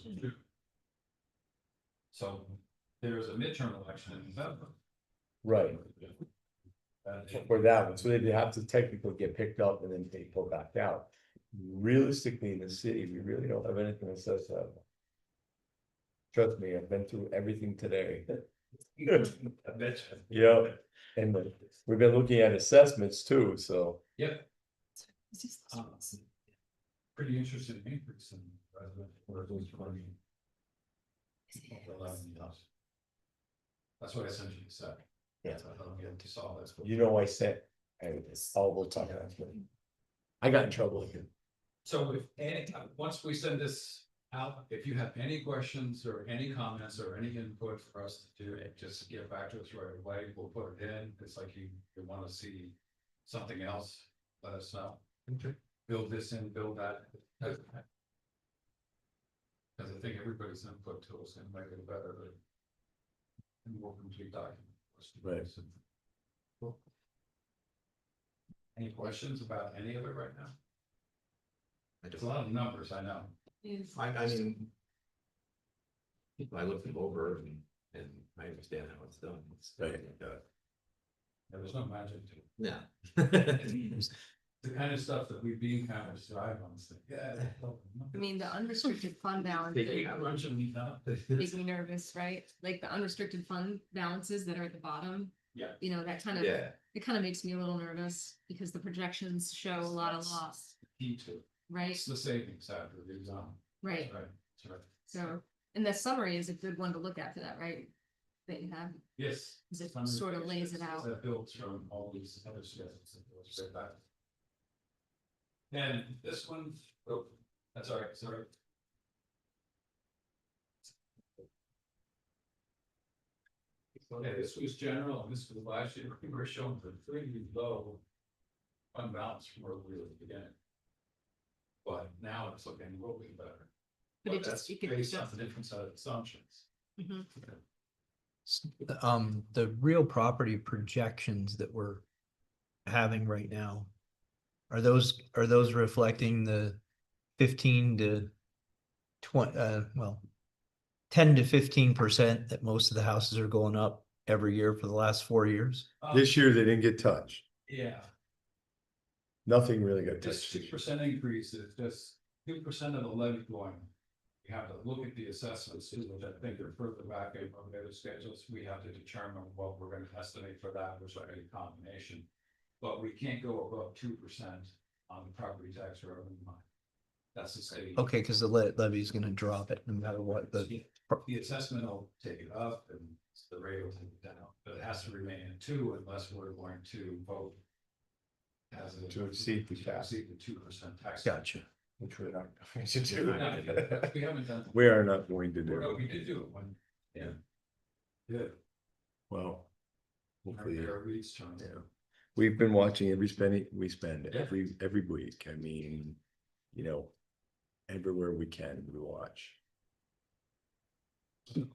[SPEAKER 7] So there's a midterm election in November.
[SPEAKER 2] Right. For that one, so they'd have to technically get picked up and then they pull back out. Realistically, in the city, we really don't have anything that says that. Trust me, I've been through everything today.
[SPEAKER 7] I bet you.
[SPEAKER 2] Yeah, and we've been looking at assessments too, so.
[SPEAKER 7] Yep. Pretty interesting increase in residential parking. That's what I sent you to say.
[SPEAKER 2] Yeah.
[SPEAKER 7] I don't get to solve this.
[SPEAKER 2] You know, I said, we'll talk about it. I got in trouble again.
[SPEAKER 7] So if any, once we send this out, if you have any questions or any comments or any input for us to do, just get back to us right away. We'll put it in. It's like you want to see something else, let us know.
[SPEAKER 2] Okay.
[SPEAKER 7] Build this in, build that. Because I think everybody's input to us and make it better. And more complete document.
[SPEAKER 2] Right.
[SPEAKER 7] Cool. Any questions about any of it right now? It's a lot of numbers, I know.
[SPEAKER 5] I mean. I looked them over and I understand how it's done. It's
[SPEAKER 7] There's no magic to it.
[SPEAKER 5] No.
[SPEAKER 7] The kind of stuff that we bean counters drive on, it's like, yeah.
[SPEAKER 8] I mean, the unrestricted fund balance makes me nervous, right? Like the unrestricted fund balances that are at the bottom.
[SPEAKER 7] Yeah.
[SPEAKER 8] You know, that kind of,
[SPEAKER 5] Yeah,
[SPEAKER 8] it kind of makes me a little nervous because the projections show a lot of loss,
[SPEAKER 7] Key to it.
[SPEAKER 8] right?
[SPEAKER 7] It's the savings after the exam.
[SPEAKER 8] Right.
[SPEAKER 7] Right, that's right.
[SPEAKER 8] So, and the summary is a good one to look at for that, right? That you have,
[SPEAKER 7] Yes.
[SPEAKER 8] 'cause it sort of lays it out.
[SPEAKER 7] That builds from all these other schedules that goes straight back. And this one, oh, that's all right, sorry. Okay, this was general, and this was last year, we were showing the pretty low fund balance from where we were at the beginning. But now it's looking a little bit better.
[SPEAKER 8] But it
[SPEAKER 7] that's
[SPEAKER 8] just, you could
[SPEAKER 7] based on
[SPEAKER 8] adjust.
[SPEAKER 7] the different set of assumptions.
[SPEAKER 8] Mhm.
[SPEAKER 6] The real property projections that we're having right now. Are those reflecting the 15 to 20, well, 10 to 15% that most of the houses are going up every year for the last 4 years?
[SPEAKER 2] This year they didn't get touched.
[SPEAKER 7] Yeah,
[SPEAKER 2] Nothing really got
[SPEAKER 7] just
[SPEAKER 2] touched.
[SPEAKER 7] 6% increase is just 2% of the levy going. You have to look at the assessments too, which I think are further back in from the other schedules. We have to determine what we're gonna estimate for that, which are a combination. But we can't go above 2% on the property tax revenue line. That's the state.
[SPEAKER 6] Okay, because the levy is gonna drop it no matter what the,
[SPEAKER 7] The assessment will take it up and the rate will take it down, but it has to remain at 2 unless we're going to vote. As a.
[SPEAKER 2] To exceed the cap.
[SPEAKER 7] Exceed the 2% tax.
[SPEAKER 6] gotcha.
[SPEAKER 2] Which we're not going to
[SPEAKER 7] We
[SPEAKER 2] do.
[SPEAKER 7] haven't done.
[SPEAKER 2] We are not going to
[SPEAKER 7] No,
[SPEAKER 2] do.
[SPEAKER 7] we did do it one. Yeah. Good.
[SPEAKER 2] Well. Hopefully,
[SPEAKER 7] Our reads turn.
[SPEAKER 2] yeah. We've been watching every spending, we spend
[SPEAKER 7] Yeah.
[SPEAKER 2] every week. I mean, you know, everywhere we can, we watch.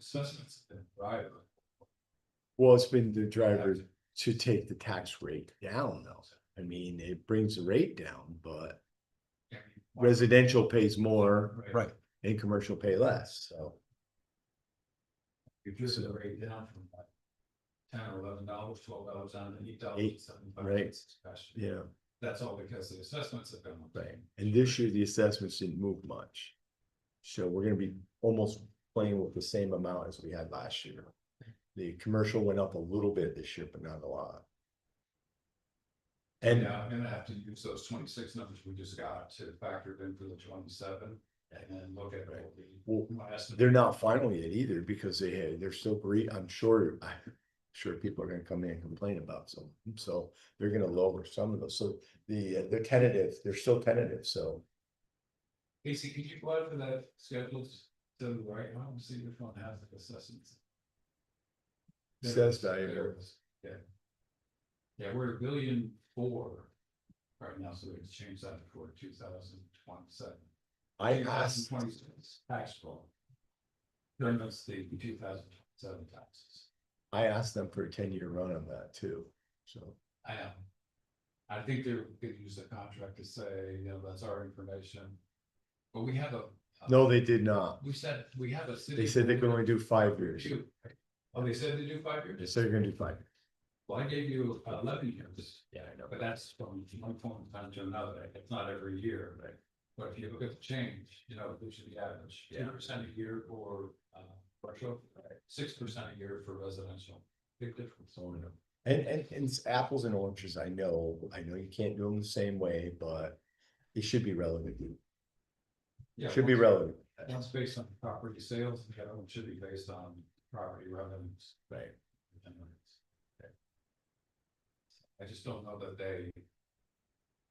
[SPEAKER 7] Assessments, right?
[SPEAKER 2] Well, it's been the driver to take the tax rate down though. I mean, it brings the rate down, but residential pays more
[SPEAKER 6] Right.
[SPEAKER 2] and commercial pay less, so.
[SPEAKER 7] You driven the rate down from like $10 or $11, $12 down to
[SPEAKER 2] Eight,
[SPEAKER 7] $8.75.
[SPEAKER 2] right. Yeah,
[SPEAKER 7] That's all because the assessments have gone up.
[SPEAKER 2] right. And this year, the assessments didn't move much. So we're gonna be almost playing with the same amount as we had last year. The commercial went up a little bit this year, but not a lot. And
[SPEAKER 7] Yeah, I'm gonna have to use those 26 numbers we just got to factor it in for the 27 and then look at what
[SPEAKER 2] Well,
[SPEAKER 7] my estimate.
[SPEAKER 2] they're not final yet either because they're still I'm sure people are gonna come in and complain about some, so they're gonna lower some of those. So they're tentative, they're still tentative, so.
[SPEAKER 7] Casey, can you go out for that schedules to the right one and see which one has the assessments?
[SPEAKER 2] Assessed value.
[SPEAKER 7] Yeah. Yeah, we're $1.4 billion right now, so we can change that for 2027.
[SPEAKER 2] I asked,
[SPEAKER 7] 2026 tax roll. Then that's the 2007 taxes.
[SPEAKER 2] I asked them for a 10-year run on that too, so.
[SPEAKER 7] I know. I think they could use the contract to say, you know, that's our information. But we have a.
[SPEAKER 2] No, they did not.
[SPEAKER 7] We said, we have a city.
[SPEAKER 2] They said they can only do 5 years.
[SPEAKER 7] Oh, they said they do 5
[SPEAKER 2] They
[SPEAKER 7] years?
[SPEAKER 2] said they're gonna do 5 years.
[SPEAKER 7] Well, I gave you 11 years.
[SPEAKER 2] Yeah, I know.
[SPEAKER 7] But that's from one point in time to another, it's not every year, right? But if you look at the change, you know, it should be average, 2% a year for commercial, 6% a year for residential, big difference.
[SPEAKER 2] And it's apples and oranges, I know you can't do them the same way, but it should be relevant.
[SPEAKER 7] Yeah,
[SPEAKER 2] Should be
[SPEAKER 7] one's-
[SPEAKER 2] relevant.
[SPEAKER 7] One's based on property sales, the other one should be based on property revenues.
[SPEAKER 2] Right.
[SPEAKER 7] I just don't know that they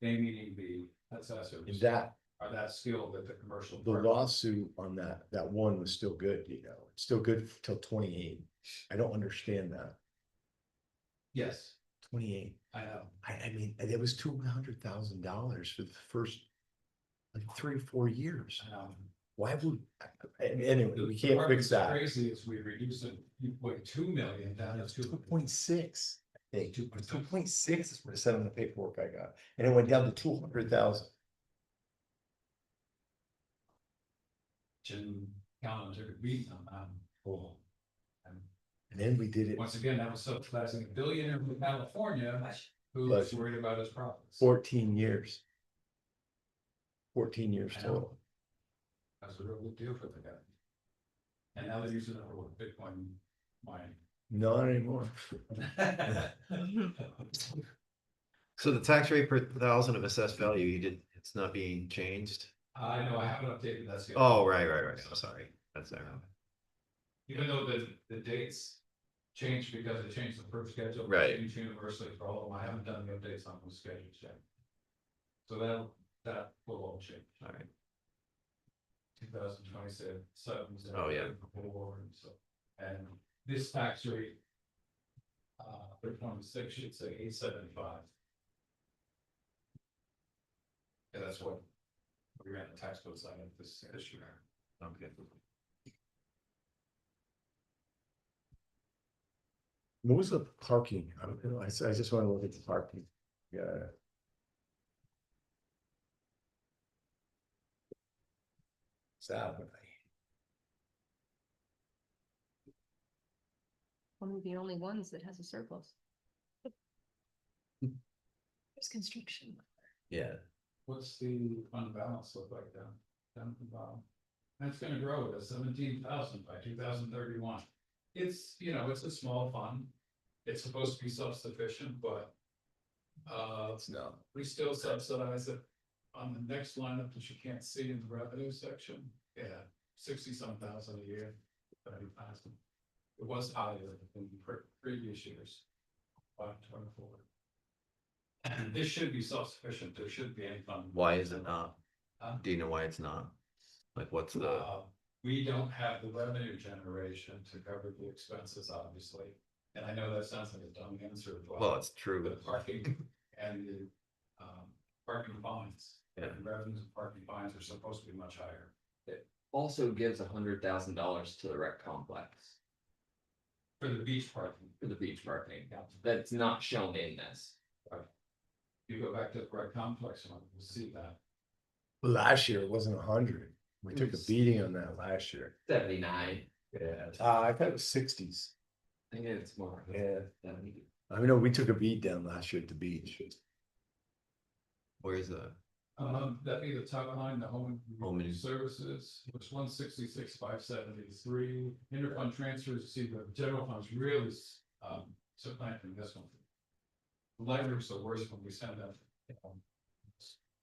[SPEAKER 7] meaning the
[SPEAKER 2] And
[SPEAKER 7] assessors
[SPEAKER 2] that,
[SPEAKER 7] are that skilled at the commercial.
[SPEAKER 2] the
[SPEAKER 7] part.
[SPEAKER 2] lawsuit on that one was still good, you know, it's still good till 28. I don't understand that.
[SPEAKER 7] Yes,
[SPEAKER 2] 28.
[SPEAKER 7] I know.
[SPEAKER 2] I mean, it was $200,000 for the first like 3 or 4 years.
[SPEAKER 7] I know.
[SPEAKER 2] Why would, anyway, we
[SPEAKER 7] The
[SPEAKER 2] can't
[SPEAKER 7] part
[SPEAKER 2] fix
[SPEAKER 7] that's
[SPEAKER 2] that.
[SPEAKER 7] Crazy is we reduced it, 2 million down to
[SPEAKER 2] 2.6, I think,
[SPEAKER 7] 2.6.
[SPEAKER 2] 2.6 is what it said on the paperwork I got, and it went down to 200,000.
[SPEAKER 7] Jim Callen took a beat on that.
[SPEAKER 2] Oh. And then we did it
[SPEAKER 7] Once again, that was subsidizing a billionaire from California who was worried about his profits.
[SPEAKER 2] 14 years. 14 years
[SPEAKER 7] I know.
[SPEAKER 2] total.
[SPEAKER 7] That's a real good deal for the guy. And now they're using it for Bitcoin mining.
[SPEAKER 2] Not anymore.
[SPEAKER 5] So the tax rate per thousand of assessed value, you did, it's not being changed?
[SPEAKER 7] I know, I haven't updated that. Yet.
[SPEAKER 5] Oh, right, I'm sorry, that's there.
[SPEAKER 7] Even though the dates changed because they changed the first schedule.
[SPEAKER 5] Right.
[SPEAKER 7] Changed universally for all of them, I haven't done the updates on those schedules yet. So that will all change.
[SPEAKER 5] All right.
[SPEAKER 7] 2026,
[SPEAKER 5] Oh, yeah.
[SPEAKER 7] and so, and this tax rate. For 26 should say 875. Yeah, that's what. We ran the tax code sign up this year.
[SPEAKER 5] Okay.
[SPEAKER 2] What was the parking? I don't know, I just want to look at the parking. Yeah. Saturday.
[SPEAKER 8] One of the only ones that has a surplus. There's construction.
[SPEAKER 5] Yeah.
[SPEAKER 7] What's the fund balance look like down at the bottom? That's gonna grow to 17,000 by 2031. It's, you know, it's a small fund. It's supposed to be self-sufficient, but.
[SPEAKER 2] It's not.
[SPEAKER 7] We still subsidize it on the next lineup that you can't see in the revenue section. Yeah, 60-some thousand a year. 30,000. It was higher than previous years. 524. And this should be self-sufficient. There shouldn't be any fund.
[SPEAKER 5] Why is it not?
[SPEAKER 7] Huh?
[SPEAKER 5] Do you know why it's not? Like, what's the,
[SPEAKER 7] We don't have the revenue generation to cover the expenses, obviously. And I know that sounds like a dumb answer. But
[SPEAKER 5] well, it's true,
[SPEAKER 7] the
[SPEAKER 5] but
[SPEAKER 7] parking and the parking fines.
[SPEAKER 5] Yeah.
[SPEAKER 7] And revenues of parking fines are supposed to be much higher.
[SPEAKER 9] Also gives $100,000 to the rec complex
[SPEAKER 7] For the beach parking,
[SPEAKER 9] for the beach parking. That's not shown in this.
[SPEAKER 7] you go back to the rec complex, and you'll see that.
[SPEAKER 2] Last year it wasn't 100. We took a beating on that last year.
[SPEAKER 9] 79.
[SPEAKER 2] Yeah. I thought it was 60s.
[SPEAKER 9] I think it's more.
[SPEAKER 2] Yeah.
[SPEAKER 9] 70.
[SPEAKER 2] I mean, no, we took a beat down last year at the beach.
[SPEAKER 5] where's the,
[SPEAKER 7] That'd be the top line, the home.
[SPEAKER 5] Home and-
[SPEAKER 7] Services, was 166,573, interfund transfers, see the general funds really, supplanting this one. The library's the worst when we send them.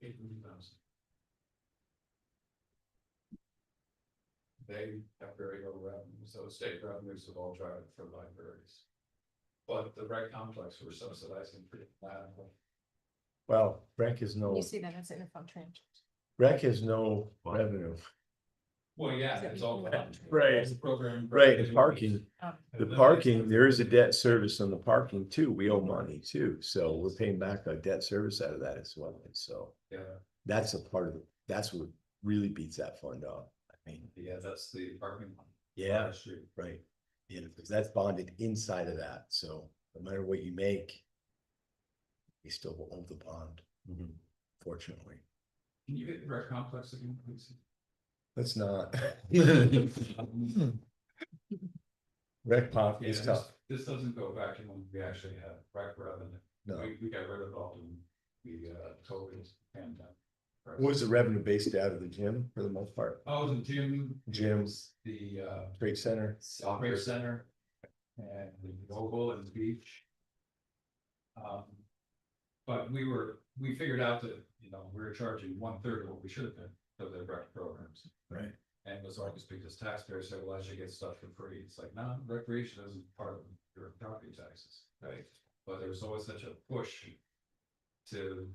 [SPEAKER 7] 800,000. They have very low revenue, so state revenues have all dropped for libraries. But the rec complex, we're subsidizing pretty flat.
[SPEAKER 2] Well, rec has no,
[SPEAKER 8] You see that as interfund transfers.
[SPEAKER 2] rec has no
[SPEAKER 5] What?
[SPEAKER 2] revenue.
[SPEAKER 7] Well, yeah, it's all.
[SPEAKER 2] Right.
[SPEAKER 7] It's a program.
[SPEAKER 2] Right, and parking,
[SPEAKER 8] Um,
[SPEAKER 2] the parking, there is a debt service on the parking too. We owe money too, so we're paying back a debt service out of that as well, so.
[SPEAKER 7] Yeah,
[SPEAKER 2] That's a part of it, that's what really beats that fund off, I mean,
[SPEAKER 7] yeah, that's the parking. lot.
[SPEAKER 2] yeah,
[SPEAKER 7] Street.
[SPEAKER 2] right. Yeah, because that's bonded inside of that, so no matter what you make.
[SPEAKER 10] he still will hold the bond, fortunately.
[SPEAKER 7] Can you get the rec complex again, please?
[SPEAKER 10] Let's not. Rec pop
[SPEAKER 7] Yeah,
[SPEAKER 10] is
[SPEAKER 7] this,
[SPEAKER 10] tough.
[SPEAKER 7] this doesn't go back to when we actually had rec revenue.
[SPEAKER 10] No.
[SPEAKER 7] We got rid of all the COVID pandemic.
[SPEAKER 10] What was the revenue based out of the gym for the most part?
[SPEAKER 7] Oh, the gym.
[SPEAKER 10] Gyms.
[SPEAKER 7] The
[SPEAKER 10] Trade Center.
[SPEAKER 7] Opera Center. And the Oval and the beach. But we figured out that, you know, we were charging 1/3 of what we should have been for the rec programs.
[SPEAKER 10] Right.
[SPEAKER 7] And it was always because taxpayers said, well, I should get stuff for free. It's like, no, recreation isn't part of your property taxes, right? But there was always such a push to,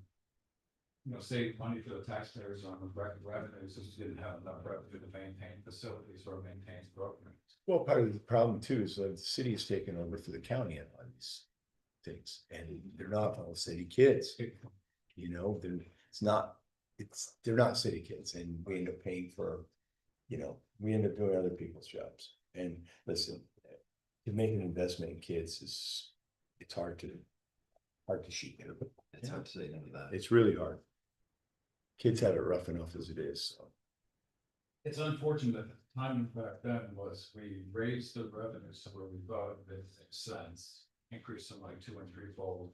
[SPEAKER 7] you know, save money for the taxpayers on the revenues, just didn't have enough revenue to maintain facilities or maintain programs.
[SPEAKER 10] Well, part of the problem too is that the city is taking over for the county on these things, and they're not all city kids. You know, they're not city kids, and we end up paying for, you know, we end up doing other people's jobs. And listen, to make an investment in kids it's hard to shoot.
[SPEAKER 5] It's hard to say none of that.
[SPEAKER 10] It's really hard. Kids have it rough enough as it is, so.
[SPEAKER 7] It's unfortunate that the timing back then was we raised the revenues to where we thought it made sense, increased them like 2 and 3-fold.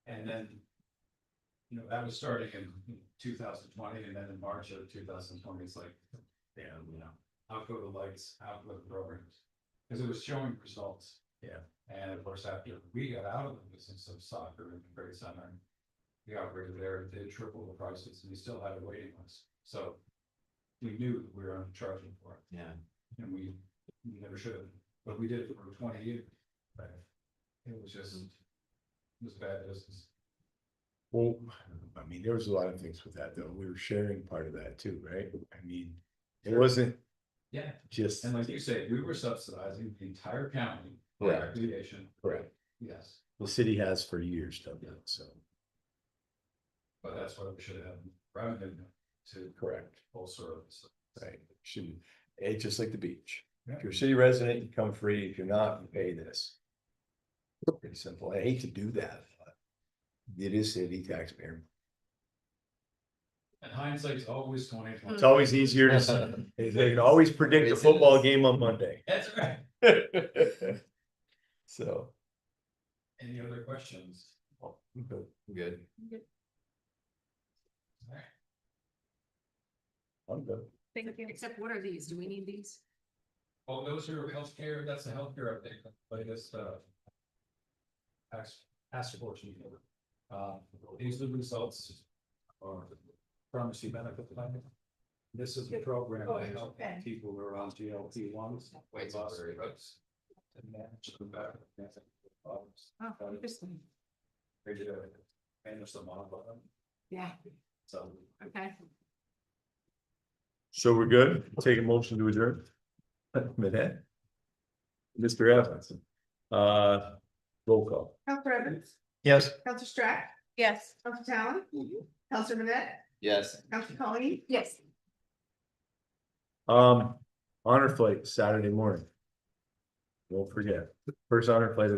[SPEAKER 7] And then, you know, that was starting in 2020, and then in March of 2020, it's like, damn, you know, out go the lights, out go the programs. Because it was showing results.
[SPEAKER 10] Yeah.
[SPEAKER 7] And of course, after we got out of the business of soccer in the Trade Center, the operator there did triple the prices, and we still had a waiting list. So we knew that we were undercharging for it.
[SPEAKER 5] Yeah.
[SPEAKER 7] And we never should have, but we did it for 20 years. Right. It was just, it was bad business.
[SPEAKER 10] Well, I mean, there was a lot of things with that though. We were sharing part of that too, right? I mean, it wasn't
[SPEAKER 7] Yeah.
[SPEAKER 10] just.
[SPEAKER 7] And like you say, we were subsidizing the entire county.
[SPEAKER 10] Correct.
[SPEAKER 7] Recreation.
[SPEAKER 10] Correct.
[SPEAKER 7] Yes,
[SPEAKER 10] The city has for years done that, so.
[SPEAKER 7] but that's why we should have revenue to
[SPEAKER 10] Correct.
[SPEAKER 7] full service.
[SPEAKER 10] Right, shouldn't, it's just like the beach.
[SPEAKER 7] Yeah.
[SPEAKER 10] If you're a city resident, you come free. If you're not, you pay this. Pretty simple. I hate to do that, but it is city taxpayer.
[SPEAKER 7] And hindsight's always 20/20.
[SPEAKER 10] It's always easier to say. They can always predict a football game on Monday.
[SPEAKER 7] That's right.
[SPEAKER 10] So.
[SPEAKER 7] Any other questions?
[SPEAKER 5] Good.
[SPEAKER 10] I'm good.
[SPEAKER 1] Thank you.
[SPEAKER 8] Except what are these? Do we need these?
[SPEAKER 7] Oh, those are healthcare, that's the healthcare update, latest, task force meeting. These are the results of pharmacy benefit plan. This is the program that help people who are on GLP-1s.
[SPEAKER 5] Wait,
[SPEAKER 7] lost
[SPEAKER 5] sorry.
[SPEAKER 7] their drugs, and manage them better.
[SPEAKER 8] Oh, interesting.
[SPEAKER 7] Manage them on,
[SPEAKER 8] Yeah,
[SPEAKER 7] so.
[SPEAKER 8] okay.
[SPEAKER 2] So we're good? Take a motion to adjourn?
[SPEAKER 10] Minette?
[SPEAKER 2] Mr. Evans. Roll call.
[SPEAKER 3] Counselor Evans,
[SPEAKER 6] Yes.
[SPEAKER 3] Counselor Strack,
[SPEAKER 1] Yes.
[SPEAKER 3] Counselor Talon, Counselor Manette,
[SPEAKER 5] Yes.
[SPEAKER 3] Counselor Colleen.
[SPEAKER 8] Yes.
[SPEAKER 2] Honor flight Saturday morning. Don't forget, first honor flight of